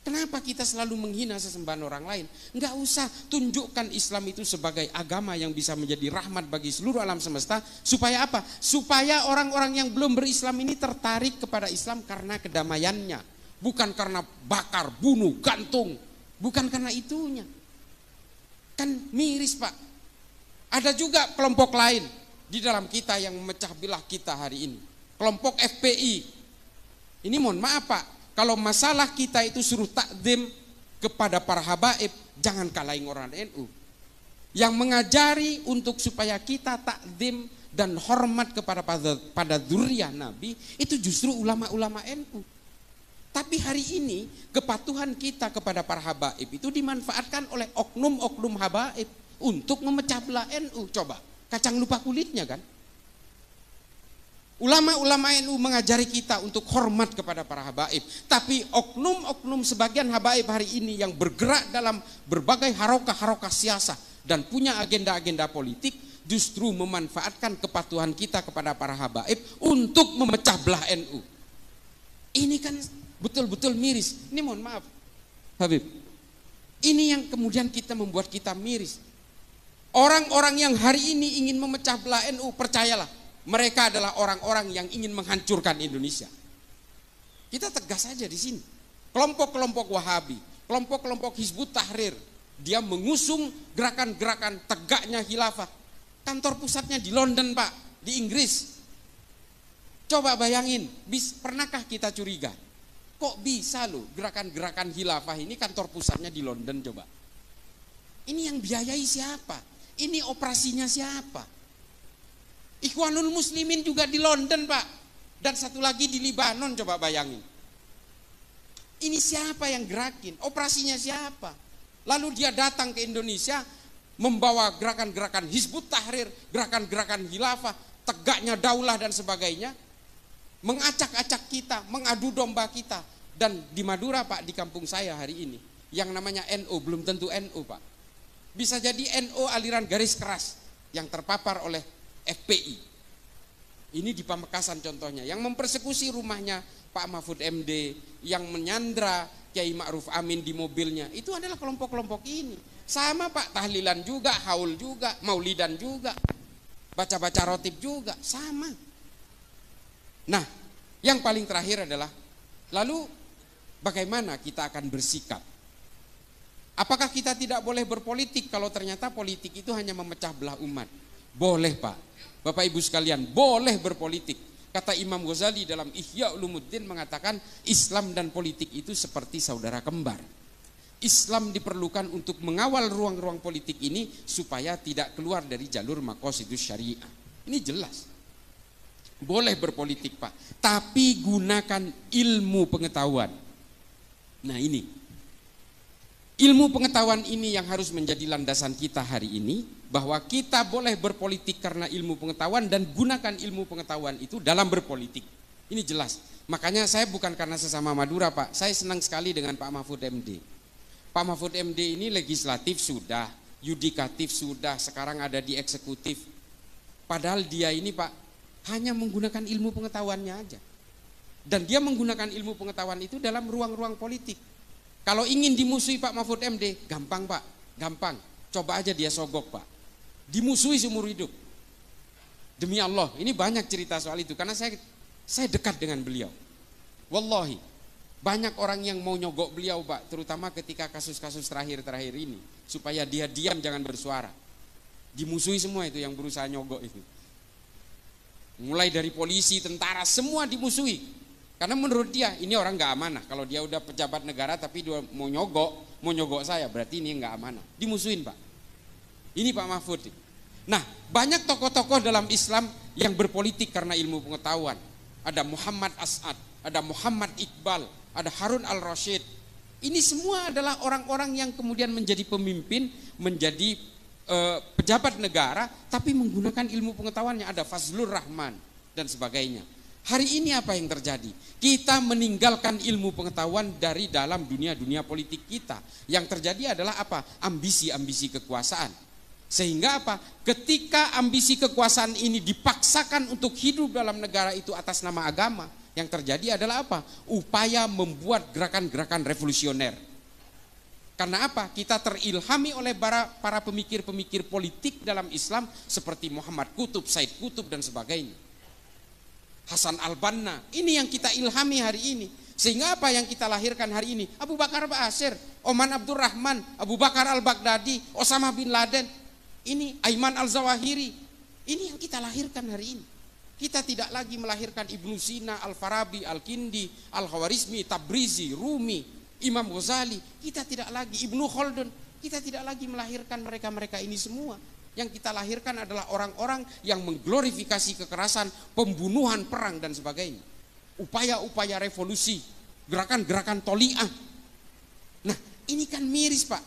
Kenapa kita selalu menghina sesembahan orang lain? Enggak usah, tunjukkan Islam itu sebagai agama yang bisa menjadi rahmat bagi seluruh alam semesta. Supaya apa? Supaya orang-orang yang belum berislam ini tertarik kepada Islam karena kedamaiannya. Bukan karena bakar, bunuh, gantung. Bukan karena itunya. Kan miris Pak. Ada juga kelompok lain. di dalam kita yang memecah belah kita hari ini. Kelompok FPI. Ini mohon maaf Pak, kalau masalah kita itu suruh takdim kepada para habaib, jangan kalahin orang NU. Yang mengajari untuk supaya kita takdim dan hormat pada dzurriyyah Nabi itu justru ulama-ulama NU. Tapi hari ini kepatuhan kita kepada para habaib itu dimanfaatkan oleh oknum-oknum habaib untuk memecah belah NU. Coba, kacang lupa kulitnya kan. Ulama-ulama NU mengajari kita untuk hormat kepada para habaib. Tapi oknum-oknum sebagian habaib hari ini yang bergerak dalam berbagai harokah-harokah siasah dan punya agenda-agenda politik justru memanfaatkan kepatuhan kita kepada para habaib untuk memecah belah NU. Ini kan betul-betul miris. Ini mohon maaf Habib, ini yang kemudian membuat kita miris. Orang-orang yang hari ini ingin memecah belah NU, percayalah, mereka adalah orang-orang yang ingin menghancurkan Indonesia. Kita tegas saja di sini. Kelompok-kelompok Wahabi, kelompok-kelompok Hizbut Tahrir, dia mengusung gerakan-gerakan tegaknya khilafah. Kantor pusatnya di London Pak, di Inggris. Coba bayangin, pernahkah kita curiga? Kok bisa loh gerakan-gerakan khilafah ini kantor pusatnya di London coba? Ini yang biayai siapa? Ini operasinya siapa? Ikhwanul Muslimin juga di London Pak. Dan satu lagi di Libanon, coba bayangin. Ini siapa yang gerakin? Operasinya siapa? Lalu dia datang ke Indonesia membawa gerakan-gerakan Hizbut Tahrir, gerakan-gerakan khilafah, tegaknya daulah dan sebagainya. Mengacak-acak kita, mengadu domba kita. Dan di Madura Pak, di kampung saya hari ini, yang namanya NU, belum tentu NU Pak. Bisa jadi NU aliran garis keras yang terpapar oleh FPI. Ini di Pamekasan contohnya, yang mempersekusi rumahnya Pak Mahfud MD, yang menyandra Kiai Ma'ruf Amin di mobilnya, itu adalah kelompok-kelompok ini. Sama Pak, tahlilan juga, haul juga, maulidan juga, baca-baca rotib juga, sama. Nah, yang paling terakhir adalah, lalu bagaimana kita akan bersikap? Apakah kita tidak boleh berpolitik kalau ternyata politik itu hanya memecah belah umat? Boleh Pak, Bapak Ibu sekalian, boleh berpolitik. Kata Imam Ghazali dalam Ihya Ulumuddin mengatakan Islam dan politik itu seperti saudara kembar. Islam diperlukan untuk mengawal ruang-ruang politik ini supaya tidak keluar dari jalur maqasidus syariah. Ini jelas. Boleh berpolitik Pak, tapi gunakan ilmu pengetahuan. Nah ini, ilmu pengetahuan ini yang harus menjadi landasan kita hari ini, bahwa kita boleh berpolitik karena ilmu pengetahuan dan gunakan ilmu pengetahuan itu dalam berpolitik. Ini jelas. Makanya saya bukan karena sesama Madura Pak, saya senang sekali dengan Pak Mahfud MD. Pak Mahfud MD ini legislatif sudah, yudikatif sudah, sekarang ada di eksekutif. Padahal dia ini Pak hanya menggunakan ilmu pengetahuannya aja. Dan dia menggunakan ilmu pengetahuan itu dalam ruang-ruang politik. Kalau ingin dimusuhi Pak Mahfud MD, gampang Pak, gampang. Coba aja dia sogok Pak. Dimusuhi seumur hidup. Demi Allah, ini banyak cerita soal itu karena saya dekat dengan beliau. Wallahi, banyak orang yang mau nyogok beliau Pak, terutama ketika kasus-kasus terakhir-terakhir ini, supaya dia diam jangan bersuara. Dimusuhi semua itu yang berusaha nyogok itu. Mulai dari polisi, tentara, semua dimusuhi. Karena menurut dia ini orang nggak amanah. Kalau dia udah pejabat negara tapi dia mau nyogok saya, berarti ini nggak amanah. Dimusuhin Pak. Ini Pak Mahfud. Nah, banyak tokoh-tokoh dalam Islam yang berpolitik karena ilmu pengetahuan. Ada Muhammad As'ad, ada Muhammad Iqbal, ada Harun al-Rasyid. Ini semua adalah orang-orang yang kemudian menjadi pemimpin, menjadi pejabat negara, tapi menggunakan ilmu pengetahuannya. Ada Fazlur Rahman dan sebagainya. Hari ini apa yang terjadi? Kita meninggalkan ilmu pengetahuan dari dalam dunia politik kita. Yang terjadi adalah apa? Ambisi-ambisi kekuasaan. Sehingga apa? Ketika ambisi kekuasaan ini dipaksakan untuk hidup dalam negara itu atas nama agama, yang terjadi adalah apa? Upaya membuat gerakan-gerakan revolusioner. Karena apa? Kita terilhami oleh para pemikir-pemikir politik dalam Islam seperti Muhammad Qutb, Said Qutb dan sebagainya. Hasan al-Banna, ini yang kita ilhami hari ini. Sehingga apa yang kita lahirkan hari ini? Abu Bakar Ba'asyir, Oman Abdurrahman, Abu Bakar al-Baghdadi, Osama bin Laden, ini Aiman al-Zawahiri. Ini yang kita lahirkan hari ini. Kita tidak lagi melahirkan Ibnu Sina, Al-Farabi, Al-Kindi, Al-Khawarizmi, Tabrizi, Rumi, Imam Ghazali. Kita tidak lagi Ibnu Khaldun. Kita tidak lagi melahirkan mereka-mereka ini semua. Yang kita lahirkan adalah orang-orang yang mengglorifikasi kekerasan, pembunuhan, perang dan sebagainya. Upaya-upaya revolusi, gerakan-gerakan toli'ah. Nah, ini kan miris, Pak.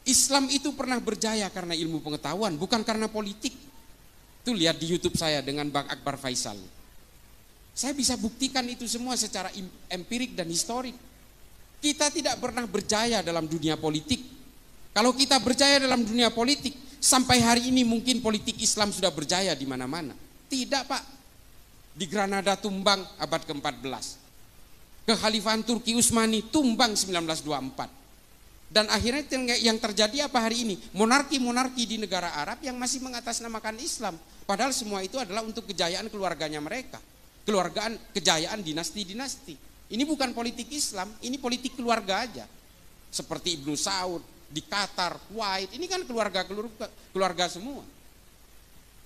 Islam itu pernah berjaya karena ilmu pengetahuan, bukan karena politik. Itu lihat di YouTube saya dengan Bang Akbar Faisal. Saya bisa buktikan itu semua secara empirik dan historik. Kita tidak pernah berjaya dalam dunia politik. Kalau kita berjaya dalam dunia politik, sampai hari ini mungkin politik Islam sudah berjaya di mana-mana. Tidak, Pak. Di Granada tumbang abad ke-14. Kekhalifahan Turki Utsmani tumbang 1924. Dan akhirnya yang terjadi apa hari ini? Monarki-monarki di negara Arab yang masih mengatasnamakan Islam. Padahal semua itu adalah untuk kejayaan keluarganya mereka. Kejayaan dinasti-dinasti. Ini bukan politik Islam, ini politik keluarga aja. Seperti Ibnu Saud, di Qatar, Kuwait, ini kan keluarga semua.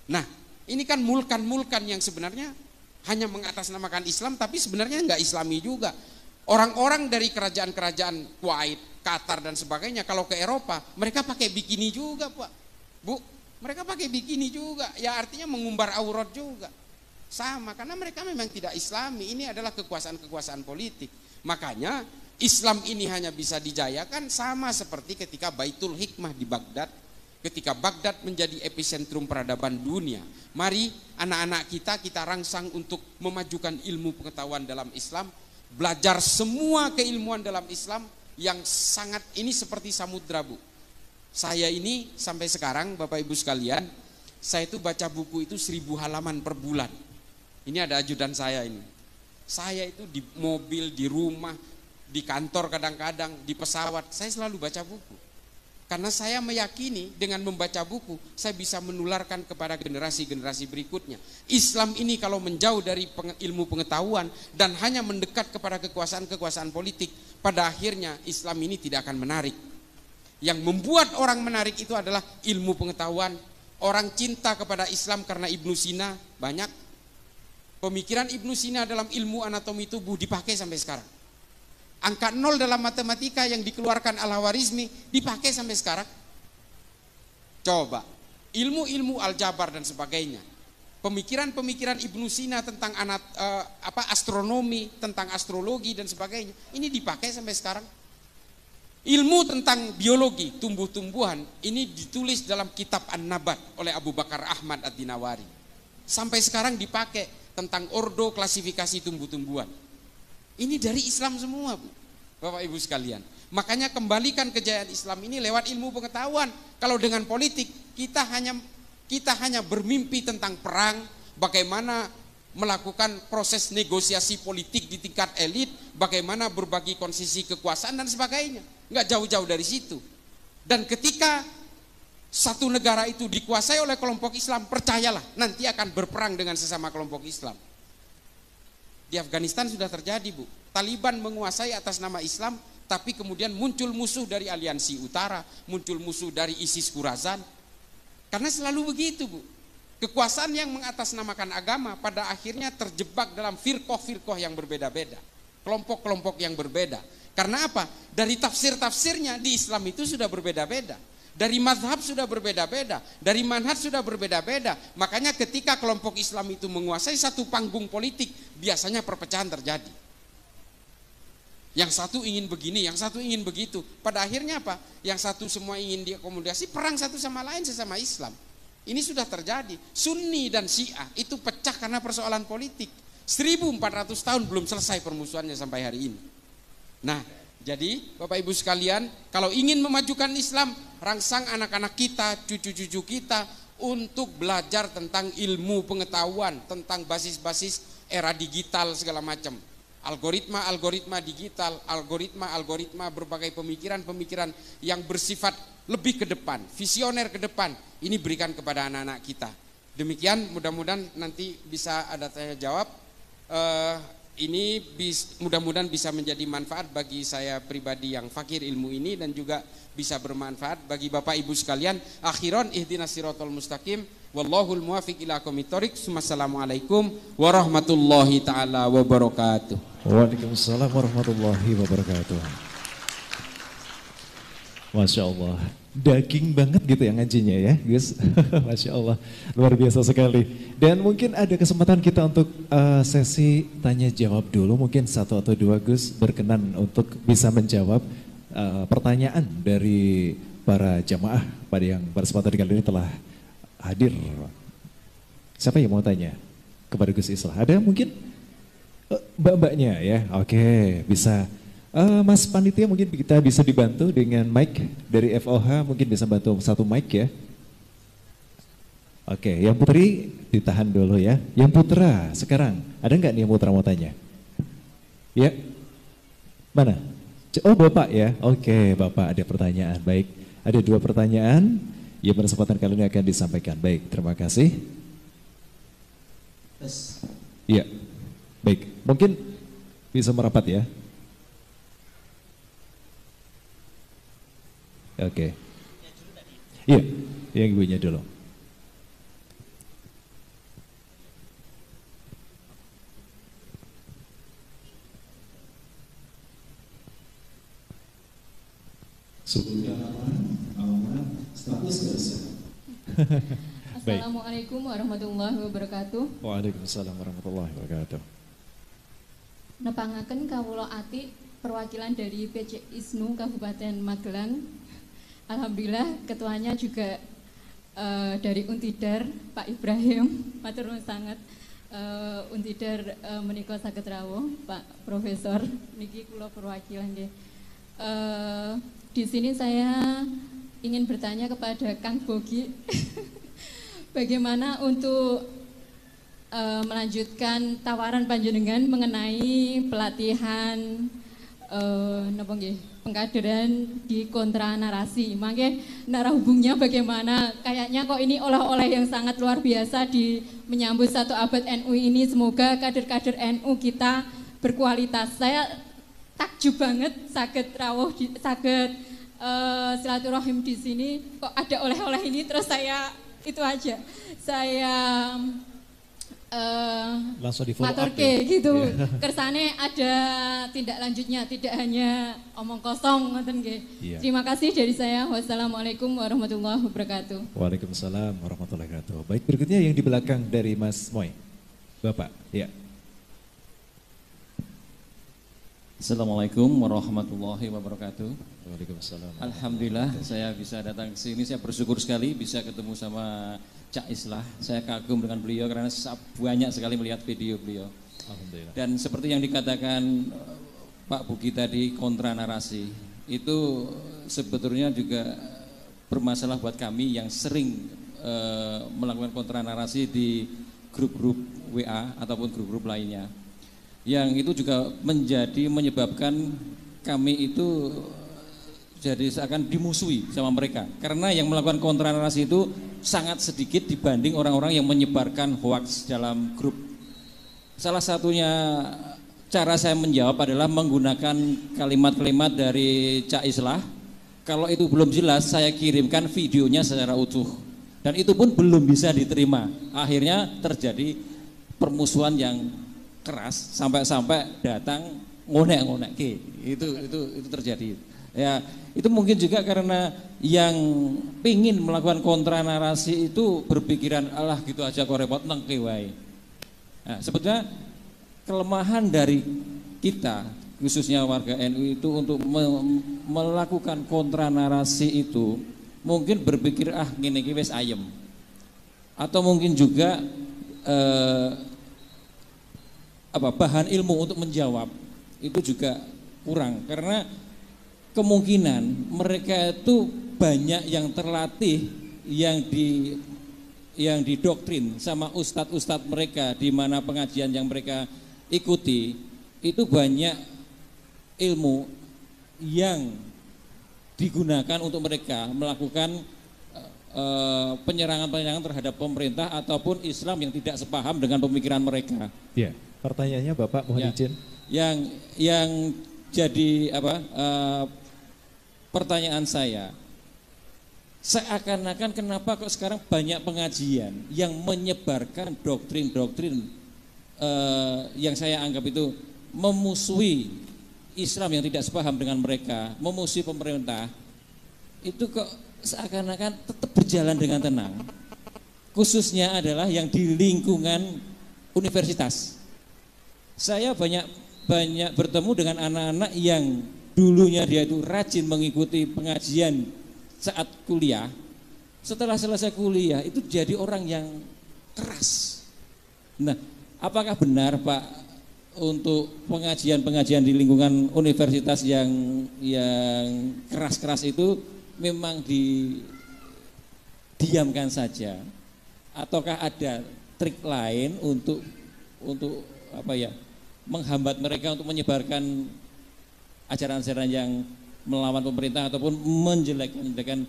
Nah, ini kan mulkan-mulkan yang sebenarnya hanya mengatasnamakan Islam, tapi sebenarnya nggak Islami juga. Orang-orang dari kerajaan-kerajaan Kuwait, Qatar dan sebagainya, kalau ke Eropa, mereka pakai bikini juga, Pak. Bu, mereka pakai bikini juga. Ya artinya mengumbar aurat juga. Sama, karena mereka memang tidak Islami. Ini adalah kekuasaan-kekuasaan politik. Makanya Islam ini hanya bisa dijayakan sama seperti ketika Baitul Hikmah di Baghdad. Ketika Baghdad menjadi epicentrum peradaban dunia. Mari anak-anak kita rangsang untuk memajukan ilmu pengetahuan dalam Islam. Belajar semua keilmuan dalam Islam yang sangat ini seperti samudra, Bu. Saya ini sampai sekarang Bapak Ibu sekalian, saya itu baca buku itu 1000 halaman per bulan. Ini ada ajudan saya ini. Saya itu di mobil, di rumah, di kantor kadang-kadang, di pesawat, saya selalu baca buku. Karena saya meyakini dengan membaca buku, saya bisa menularkan kepada generasi-generasi berikutnya. Islam ini kalau menjauh dari ilmu pengetahuan dan hanya mendekat kepada kekuasaan-kekuasaan politik, pada akhirnya Islam ini tidak akan menarik. Yang membuat orang menarik itu adalah ilmu pengetahuan. Orang cinta kepada Islam karena Ibnu Sina banyak. Pemikiran Ibnu Sina dalam ilmu anatomi tubuh dipakai sampai sekarang. Angka 0 dalam matematika yang dikeluarkan Al-Khawarizmi dipakai sampai sekarang. Coba, ilmu-ilmu aljabar dan sebagainya. Pemikiran-pemikiran Ibnu Sina tentang astronomi, tentang astrologi dan sebagainya, ini dipakai sampai sekarang. Ilmu tentang biologi, tumbuh-tumbuhan, ini ditulis dalam kitab An-Nabat oleh Abu Bakar Ahmad Ad-Dinawari. Sampai sekarang dipakai tentang ordo klasifikasi tumbuh-tumbuhan. Ini dari Islam semua, Bu, Bapak Ibu sekalian. Makanya kembalikan kejayaan Islam ini lewat ilmu pengetahuan. Kalau dengan politik kita hanya bermimpi tentang perang, bagaimana melakukan proses negosiasi politik di tingkat elit, bagaimana berbagi konsesi kekuasaan dan sebagainya. Enggak jauh-jauh dari situ. Dan ketika satu negara itu dikuasai oleh kelompok Islam, percayalah nanti akan berperang dengan sesama kelompok Islam. Di Afghanistan sudah terjadi, Bu. Taliban menguasai atas nama Islam, tapi kemudian muncul musuh dari aliansi utara, muncul musuh dari ISIS Khorasan. Karena selalu begitu, Bu. Kekuasaan yang mengatasnamakan agama pada akhirnya terjebak dalam firqoh-firqoh yang berbeda-beda. Kelompok-kelompok yang berbeda. Karena apa? Dari tafsir-tafsirnya di Islam itu sudah berbeda-beda. Dari mazhab sudah berbeda-beda, dari manhaj sudah berbeda-beda. Makanya ketika kelompok Islam itu menguasai satu panggung politik, biasanya perpecahan terjadi. Yang satu ingin begini, yang satu ingin begitu. Pada akhirnya apa? Yang satu semua ingin diakomodasi, perang satu sama lain sesama Islam. Ini sudah terjadi. Sunni dan Syiah itu pecah karena persoalan politik. 1400 tahun belum selesai permusuhannya sampai hari ini. Nah, jadi Bapak Ibu sekalian, kalau ingin memajukan Islam, rangsang anak-anak kita, cucu-cucu kita untuk belajar tentang ilmu pengetahuan, tentang basis-basis era digital segala macam. Algoritma digital, algoritma berbagai pemikiran-pemikiran yang bersifat lebih ke depan, visioner ke depan. Ini berikan kepada anak-anak kita. Demikian, mudah-mudahan nanti bisa ada tanya jawab. ini mudah-mudahan bisa menjadi manfaat bagi saya pribadi yang fakir ilmu ini dan juga bisa bermanfaat bagi Bapak Ibu sekalian. Akhiran ihdinas siratal mustaqim wallahul muwaffiq ila aqwamit thoriq. Wassalamualaikum warahmatullahi taala wabarakatuh.
Waalaikumsalam warahmatullahi wabarakatuh. Masya Allah, daging banget gitu ya ngajinya ya Gus. Masya Allah, luar biasa sekali. Dan mungkin ada kesempatan kita untuk sesi tanya jawab dulu. Mungkin satu atau dua Gus berkenan untuk bisa menjawab pertanyaan dari para jamaah pada yang berkesempatan kali ini telah hadir. Siapa yang mau tanya kepada Gus Islah? Ada mungkin mbak-mbaknya ya? Oke, bisa. Mas Panitia mungkin kita bisa dibantu dengan mic dari FOH, mungkin bisa bantu satu mic ya. Oke, yang putri ditahan dulu ya. Yang putra sekarang, ada nggak nih yang putra mau tanya? Ya, mana? Oh Bapak ya, oke Bapak ada pertanyaan, baik. Ada dua pertanyaan yang berkesempatan kali ini akan disampaikan. Baik, terima kasih. Iya, baik. Mungkin bisa merapat ya. Oke. Iya, yang ibunya dulu. Sebelumnya nama, status.
Assalamualaikum warahmatullahi wabarakatuh.
Waalaikumsalam warahmatullahi wabarakatuh.
Nepangaken kawula ati perwakilan dari PC ISNU Kabupaten Magelang. Alhamdulillah ketuanya juga dari Untidar Pak Ibrahim, matur nuwun sanget. Untidar menika saged rawuh Pak Profesor niki kula perwakilan nggih. Di sini saya ingin bertanya kepada Kang Bogi bagaimana untuk melanjutkan tawaran panjenengan mengenai pelatihan napa nggih pengkaderan di kontra narasi. Mangke narah hubungnya bagaimana? Kayaknya kok ini oleh-oleh yang sangat luar biasa di menyambut 1 abad NU ini. Semoga kader-kader NU kita berkualitas. Saya takjub banget saged rawuh saged silaturahim di sini kok ada oleh-oleh ini, terus saya itu aja. Saya
langsung di follow up
ya? Gitu.
Yeah.
Kersane ada tindak lanjutnya, tidak hanya omong kosong ngoten nggih.
Yeah.
Terima kasih dari saya. Wassalamualaikum warahmatullahi wabarakatuh.
Waalaikumsalam warahmatullahi wabarakatuh. Baik, berikutnya yang di belakang dari Mas Moy. Bapak, ya.
Assalamualaikum warahmatullahi wabarakatuh.
Waalaikumsalam.
Alhamdulillah saya bisa datang ke sini, saya bersyukur sekali bisa ketemu sama Cak Islah. Saya kagum dengan beliau karena banyak sekali melihat video beliau.
Alhamdulillah.
Dan seperti yang dikatakan Pak Buki tadi, kontra narasi itu sebetulnya juga bermasalah buat kami yang sering melakukan kontra narasi di grup-grup WA ataupun grup-grup lainnya. Yang itu juga menyebabkan kami itu jadi seakan dimusuhi sama mereka, karena yang melakukan kontra narasi itu sangat sedikit dibanding orang-orang yang menyebarkan hoaks dalam grup. Salah satunya cara saya menjawab adalah menggunakan kalimat-kalimat dari Cak Islah. Kalau itu belum jelas, saya kirimkan videonya secara utuh, dan itu pun belum bisa diterima. Akhirnya terjadi permusuhan yang keras sampai datang ngonek-ngonek. Itu terjadi. Ya, itu mungkin juga karena yang pingin melakukan kontra narasi itu berpikiran alah gitu aja kok repot nang wae. Nah, sebetulnya kelemahan dari kita khususnya warga NU itu untuk melakukan kontra narasi itu mungkin berpikir ngene iki wis ayem. Atau mungkin juga bahan ilmu untuk menjawab itu juga kurang, karena kemungkinan mereka itu banyak yang terlatih, yang didoktrin sama ustadz-ustadz mereka di mana pengajian yang mereka ikuti itu banyak ilmu yang digunakan untuk mereka melakukan penyerangan-penyerangan terhadap pemerintah ataupun Islam yang tidak sepaham dengan pemikiran mereka.
Yeah. Pertanyaannya Bapak mohon
Ya.
izin.
Yang jadi pertanyaan saya, seakan-akan kenapa kok sekarang banyak pengajian yang menyebarkan doktrin-doktrin yang saya anggap itu memusuhi Islam yang tidak sepaham dengan mereka, memusuhi pemerintah, itu kok seakan-akan tetap berjalan dengan tenang. Khususnya adalah yang di lingkungan universitas. Saya banyak bertemu dengan anak-anak yang dulunya dia itu rajin mengikuti pengajian saat kuliah. Setelah selesai kuliah itu jadi orang yang keras. Nah, apakah benar Pak untuk pengajian-pengajian di lingkungan universitas yang keras-keras itu memang didiamkan saja, ataukah ada trik lain untuk menghambat mereka untuk menyebarkan ajaran-ajaran yang melawan pemerintah ataupun menjelek-jelekan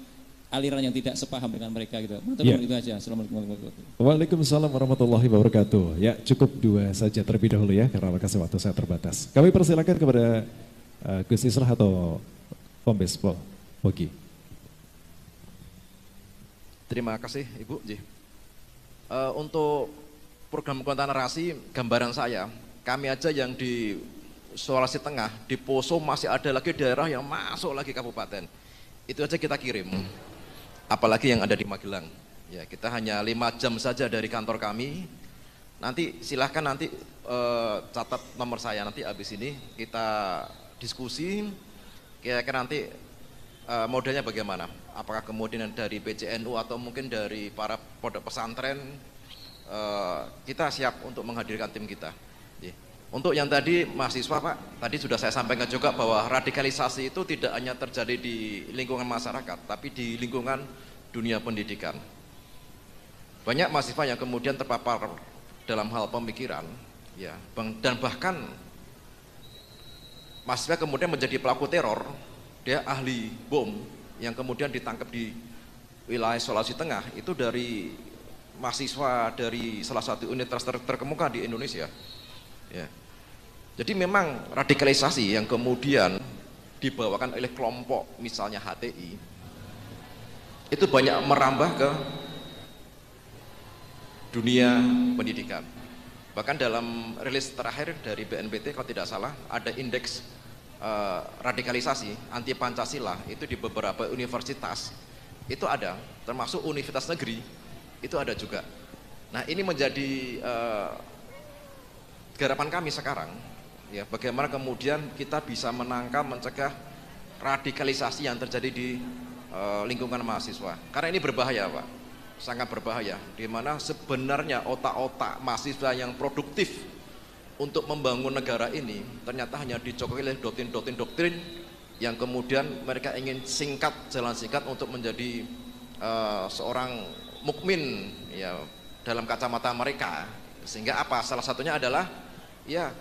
aliran yang tidak sepaham dengan mereka gitu.
Ya.
Itu aja. Assalamualaikum warahmatullahi wabarakatuh.
Waalaikumsalam warahmatullahi wabarakatuh. Ya, cukup 2 saja terlebih dahulu ya, karena alokasi waktu saya terbatas. Kami persilakan kepada Gus Islah atau Kombes Pol Bogi.
Terima kasih Ibu. Untuk program konten narasi, gambaran saya, kami aja yang di Sulawesi Tengah, di Poso masih ada lagi daerah yang masuk lagi kabupaten. Itu aja kita kirim. Apalagi yang ada di Magelang. Ya, kita hanya 5 jam saja dari kantor kami. Nanti silahkan catat nomor saya, nanti habis ini kita diskusi kira-kira nanti modelnya bagaimana. Apakah kemudian dari PCNU atau mungkin dari para pondok pesantren, kita siap untuk menghadirkan tim kita. Untuk yang tadi mahasiswa Pak, tadi sudah saya sampaikan juga bahwa radikalisasi itu tidak hanya terjadi di lingkungan masyarakat, tapi di lingkungan dunia pendidikan. Banyak mahasiswa yang kemudian terpapar dalam hal pemikiran, ya, dan bahkan mahasiswa kemudian menjadi pelaku teror, dia ahli bom yang kemudian ditangkap di wilayah Sulawesi Tengah, itu dari mahasiswa dari salah satu universitas terkemuka di Indonesia. Ya. Jadi memang radikalisasi yang kemudian dibawakan oleh kelompok misalnya HTI itu banyak merambah ke dunia pendidikan. Bahkan dalam rilis terakhir dari BNPT kalau tidak salah ada indeks radikalisasi anti Pancasila itu di beberapa universitas itu ada, termasuk universitas negeri itu ada juga. Nah, ini menjadi garapan kami sekarang, ya, bagaimana kemudian kita bisa menangkal, mencegah radikalisasi yang terjadi di lingkungan mahasiswa. Karena ini berbahaya Pak, sangat berbahaya, di mana sebenarnya otak-otak mahasiswa yang produktif untuk membangun negara ini ternyata hanya dicokoki oleh doktrin-doktrin yang kemudian mereka ingin jalan singkat untuk menjadi seorang mukmin, ya, dalam kacamata mereka. Sehingga apa? Salah satunya adalah ya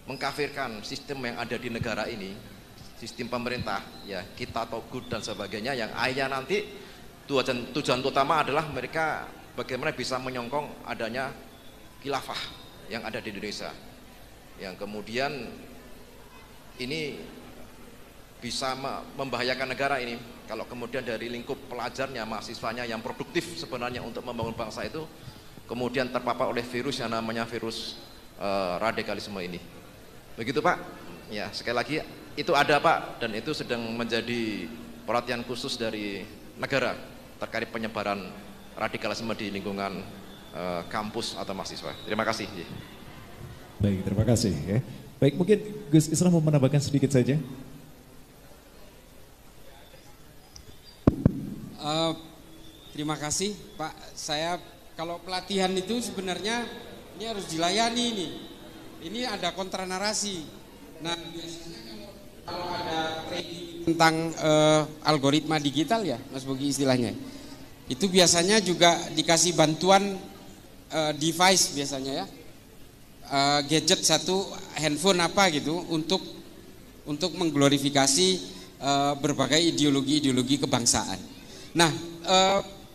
mengkafirkan sistem yang ada di negara ini, sistem pemerintah, ya, kita togut dan sebagainya, yang akhirnya nanti tujuan utama adalah mereka bagaimana bisa menyongkong adanya khilafah yang ada di Indonesia, yang kemudian ini bisa membahayakan negara ini kalau kemudian dari lingkup pelajarnya, mahasiswanya yang produktif sebenarnya untuk membangun bangsa itu kemudian terpapar oleh virus yang namanya virus radikalisme ini. Begitu Pak. Ya, sekali lagi itu ada Pak, dan itu sedang menjadi perhatian khusus dari negara terkait penyebaran radikalisme di lingkungan kampus atau mahasiswa. Terima kasih.
Baik, terima kasih ya. Baik, mungkin Gus Islah mau menambahkan sedikit saja.
Terima kasih Pak. Saya kalau pelatihan itu sebenarnya ini harus dilayani ini. Ini ada kontra narasi. Nah, biasanya kalau ada training tentang algoritma digital ya, Mas Bogi istilahnya, itu biasanya juga dikasih bantuan device biasanya ya, gadget satu, handphone apa gitu untuk mengglorifikasi berbagai ideologi kebangsaan. Nah,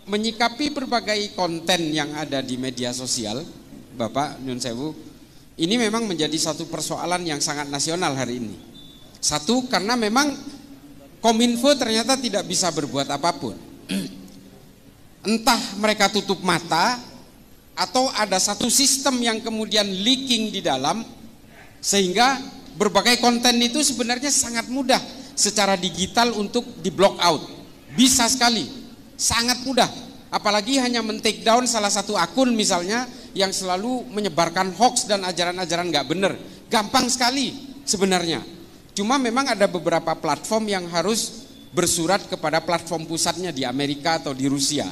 menyikapi berbagai konten yang ada di media sosial, Bapak Nyun Sewu, ini memang menjadi satu persoalan yang sangat nasional hari ini. Satu, karena memang Kominfo ternyata tidak bisa berbuat apapun. Entah mereka tutup mata atau ada satu sistem yang kemudian leaking di dalam, sehingga berbagai konten itu sebenarnya sangat mudah secara digital untuk di block out. Bisa sekali, sangat mudah. Apalagi hanya men-take down salah satu akun misalnya yang selalu menyebarkan hoax dan ajaran-ajaran nggak benar. Gampang sekali sebenarnya. Cuma memang ada beberapa platform yang harus bersurat kepada platform pusatnya di Amerika atau di Rusia.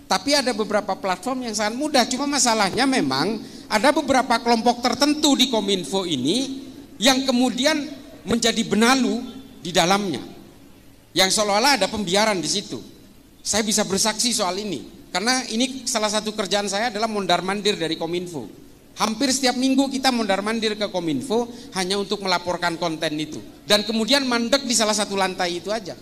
Tapi ada beberapa platform yang sangat mudah. Cuma masalahnya memang ada beberapa kelompok tertentu di Kominfo ini yang kemudian menjadi benalu di dalamnya. Yang seolah-olah ada pembiaran di situ. Saya bisa bersaksi soal ini, karena ini salah satu kerjaan saya adalah mondar-mandir dari Kominfo. Hampir setiap minggu kita mondar-mandir ke Kominfo hanya untuk melaporkan konten itu. Dan kemudian mandek di salah satu lantai itu aja.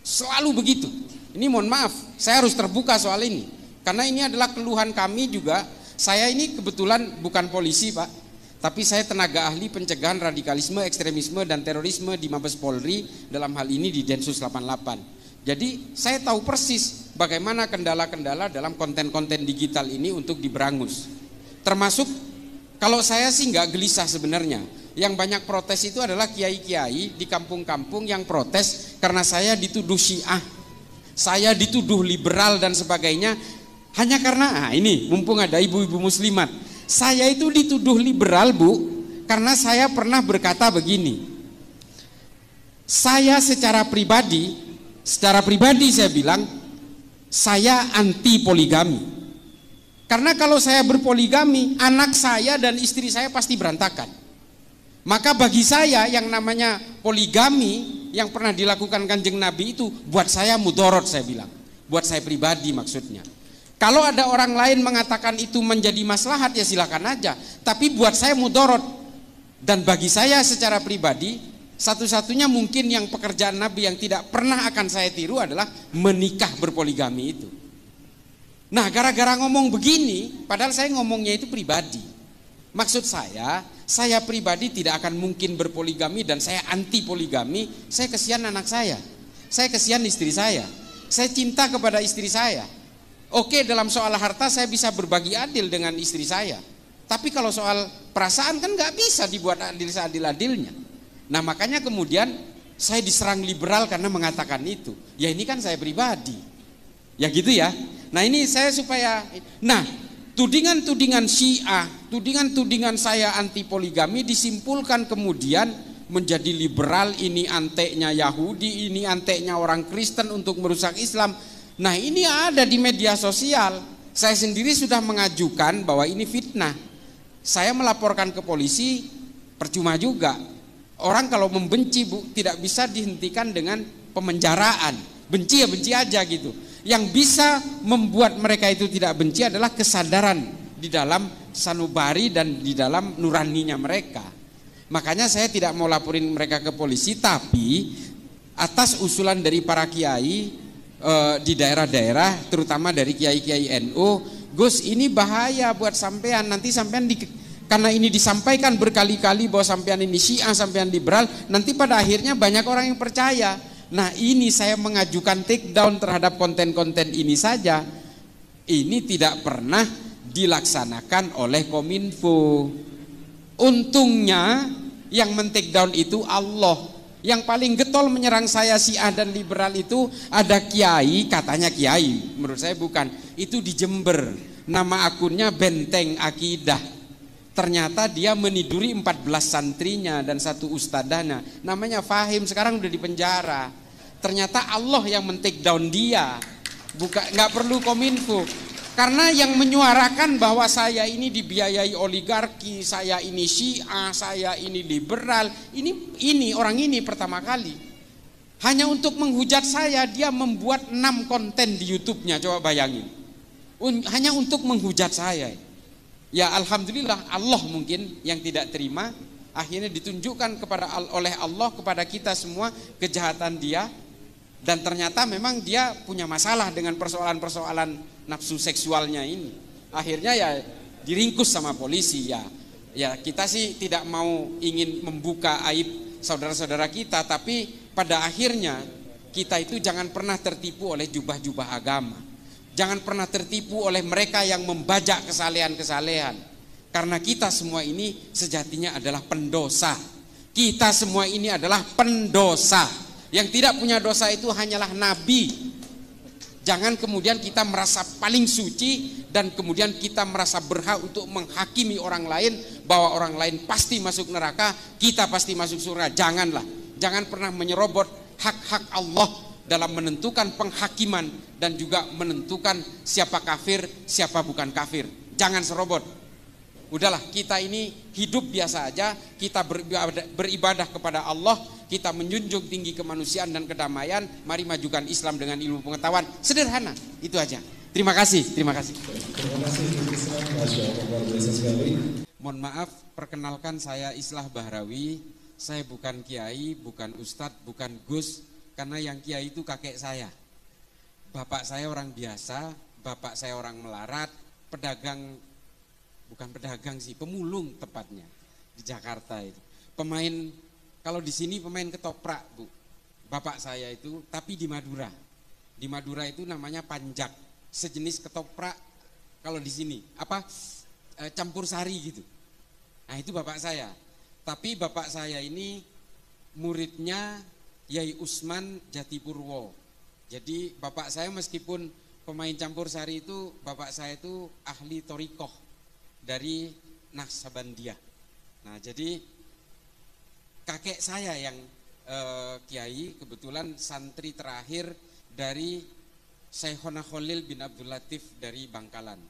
Selalu begitu. Ini mohon maaf, saya harus terbuka soal ini. Karena ini adalah keluhan kami juga. Saya ini kebetulan bukan polisi Pak, tapi saya tenaga ahli pencegahan radikalisme, ekstremisme, dan terorisme di Mabes Polri, dalam hal ini di Densus 88. Jadi saya tahu persis bagaimana kendala-kendala dalam konten-konten digital ini untuk diberangus. Termasuk kalau saya sih nggak gelisah sebenarnya. Yang banyak protes itu adalah kiai-kiai di kampung-kampung yang protes karena saya dituduh Syiah, saya dituduh liberal dan sebagainya. Hanya karena ini mumpung ada ibu-ibu muslimat, saya itu dituduh liberal Bu, karena saya pernah berkata begini. Saya secara pribadi saya bilang saya anti poligami. Karena kalau saya berpoligami, anak saya dan istri saya pasti berantakan. Maka bagi saya yang namanya poligami yang pernah dilakukan Kanjeng Nabi itu buat saya mudorot, saya bilang. Buat saya pribadi maksudnya. Kalau ada orang lain mengatakan itu menjadi maslahat ya silakan aja. Tapi buat saya mudorot. Dan bagi saya secara pribadi, satu-satunya mungkin yang pekerjaan Nabi yang tidak pernah akan saya tiru adalah menikah berpoligami itu. Nah, gara-gara ngomong begini, padahal saya ngomongnya itu pribadi. Maksud saya pribadi tidak akan mungkin berpoligami dan saya anti poligami. Saya kesian anak saya kesian istri saya cinta kepada istri saya. Oke, dalam soal harta saya bisa berbagi adil dengan istri saya. Tapi kalau soal perasaan kan nggak bisa dibuat adil seadil-adilnya. Nah makanya kemudian saya diserang liberal karena mengatakan itu. Ya ini kan saya pribadi. Ya gitu ya. Nah ini saya supaya, nah tudingan-tudingan Syiah, tudingan-tudingan saya anti poligami disimpulkan kemudian menjadi liberal, ini anteknya Yahudi, ini anteknya orang Kristen untuk merusak Islam. Nah ini ada di media sosial. Saya sendiri sudah mengajukan bahwa ini fitnah. Saya melaporkan ke polisi, percuma juga. Orang kalau membenci Bu, tidak bisa dihentikan dengan pemenjaraan. Benci ya benci aja gitu. Yang bisa membuat mereka itu tidak benci adalah kesadaran di dalam sanubari dan di dalam nuraninya mereka. Makanya saya tidak mau laporin mereka ke polisi, tapi atas usulan dari para kiai di daerah-daerah, terutama dari kiai-kiai NU, Gus ini bahaya buat sampean, nanti sampean karena ini disampaikan berkali-kali bahwa sampean ini Syiah, sampean liberal, nanti pada akhirnya banyak orang yang percaya. Nah ini saya mengajukan take down terhadap konten-konten ini saja. Ini tidak pernah dilaksanakan oleh Kominfo. Untungnya yang men-take down itu Allah. Yang paling getol menyerang saya Syiah dan liberal itu ada kiai, katanya kiai, menurut saya bukan. Itu di Jember, nama akunnya Benteng Akidah. Ternyata dia meniduri 14 santrinya dan satu ustadahnya, namanya Fahim, sekarang udah di penjara. Ternyata Allah yang men-take down dia, nggak perlu Kominfo. Karena yang menyuarakan bahwa saya ini dibiayai oligarki, saya ini Syiah, saya ini liberal, ini orang ini pertama kali. Hanya untuk menghujat saya, dia membuat 6 konten di YouTube-nya, coba bayangin. Hanya untuk menghujat saya. Ya alhamdulillah Allah mungkin yang tidak terima, akhirnya ditunjukkan oleh Allah kepada kita semua kejahatan dia. Dan ternyata memang dia punya masalah dengan persoalan-persoalan nafsu seksualnya ini. Akhirnya ya diringkus sama polisi ya kita sih tidak mau ingin membuka aib saudara-saudara kita, tapi pada akhirnya kita itu jangan pernah tertipu oleh jubah-jubah agama, jangan pernah tertipu oleh mereka yang membajak kesalehan-kesalehan, karena kita semua ini sejatinya adalah pendosa. Kita semua ini adalah pendosa. Yang tidak punya dosa itu hanyalah Nabi. Jangan kemudian kita merasa paling suci dan kemudian kita merasa berhak untuk menghakimi orang lain bahwa orang lain pasti masuk neraka, kita pasti masuk surga. Janganlah. Jangan pernah menyerobot hak-hak Allah dalam menentukan penghakiman dan juga menentukan siapa kafir, siapa bukan kafir. Jangan serobot. Udahlah, kita ini hidup biasa aja, kita beribadah kepada Allah, kita menjunjung tinggi kemanusiaan dan kedamaian. Mari majukan Islam dengan ilmu pengetahuan. Sederhana, itu aja. Terima kasih, terima kasih.
Terima kasih, Masya Allah, luar biasa sekali.
Mohon maaf, perkenalkan saya Islah Bahrawi. Saya bukan kiai, bukan ustadz, bukan gus, karena yang kiai itu kakek saya. Bapak saya orang biasa, bapak saya orang melarat, pedagang, bukan pedagang sih, pemulung tepatnya di Jakarta itu. Pemain, kalau di sini pemain ketoprak, Bu. Bapak saya itu, tapi di Madura. Di Madura itu namanya panjak, sejenis ketoprak. Kalau di sini apa? Campur sari gitu. Nah, itu bapak saya. Tapi bapak saya ini muridnya Yai Usman Jatipurwo. Jadi bapak saya meskipun pemain campur sari itu, bapak saya itu ahli torikoh dari Naqsabandiyah. Nah, jadi kakek saya yang kiai kebetulan santri terakhir dari Syekhona Khalil bin Abdul Latif dari Bangkalan.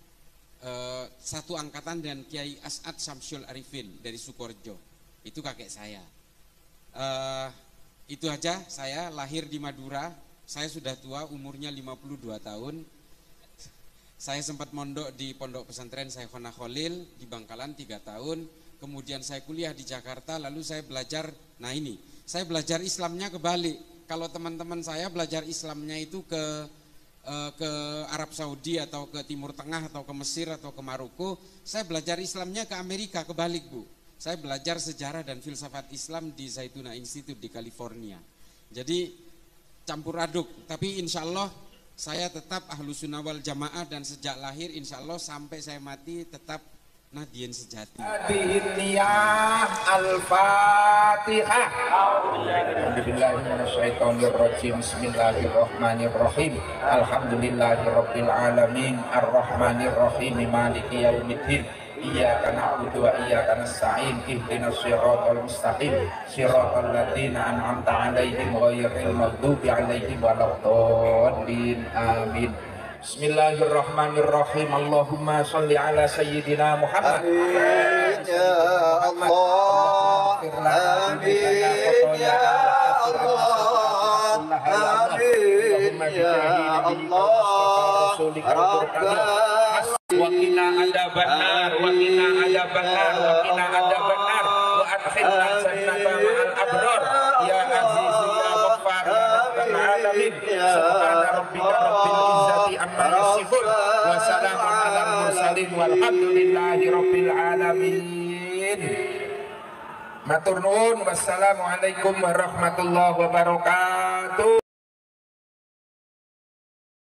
Satu angkatan dengan Kiai As'ad Syamsul Arifin dari Sukorejo. Itu kakek saya. Itu aja, saya lahir di Madura. Saya sudah tua, umurnya 52 tahun. Saya sempat mondok di pondok pesantren Syekhona Khalil di Bangkalan 3 tahun. Kemudian saya kuliah di Jakarta, lalu saya belajar, nah ini, saya belajar Islamnya kebalik. Kalau teman-teman saya belajar Islamnya itu ke Arab Saudi atau ke Timur Tengah atau ke Mesir atau ke Maroko, saya belajar Islamnya ke Amerika, kebalik, Bu. Saya belajar sejarah dan filsafat Islam di Zaytuna Institute di California. Jadi campur aduk, tapi insya Allah saya tetap Ahlus Sunnah wal Jamaah dan sejak lahir insya Allah sampai saya mati tetap Nadiyin sejati.
Al-Fatihah. A'udzubillahiminasyaitonirrajim. Bismillahirrahmanirrahim. Alhamdulillahirabbil alamin. Arrahmanirrahim. Maliki yaumiddin. Iyyaka na'budu wa iyyaka nasta'in. Ihdinas siratal mustaqim. Siratal ladzina an'amta 'alaihim ghairil maghdubi 'alaihim waladdallin. Amin. Bismillahirrahmanirrahim. Allahumma sholli ala sayyidina Muhammad.
Amin ya Allah. Amin ya Allah. Amin ya Allah. Rabbana
wa qina adzabannar wa qina adzabannar wa qina adzabannar wa adkhilna jannata ma'al abrar ya aziz ya ghaffar ya rabbal alamin. Subhana rabbika rabbil izzati amma yasifun wa salamun alal mursalin walhamdulillahi rabbil alamin. Matur nuwun, wassalamualaikum warahmatullahi wabarakatuh.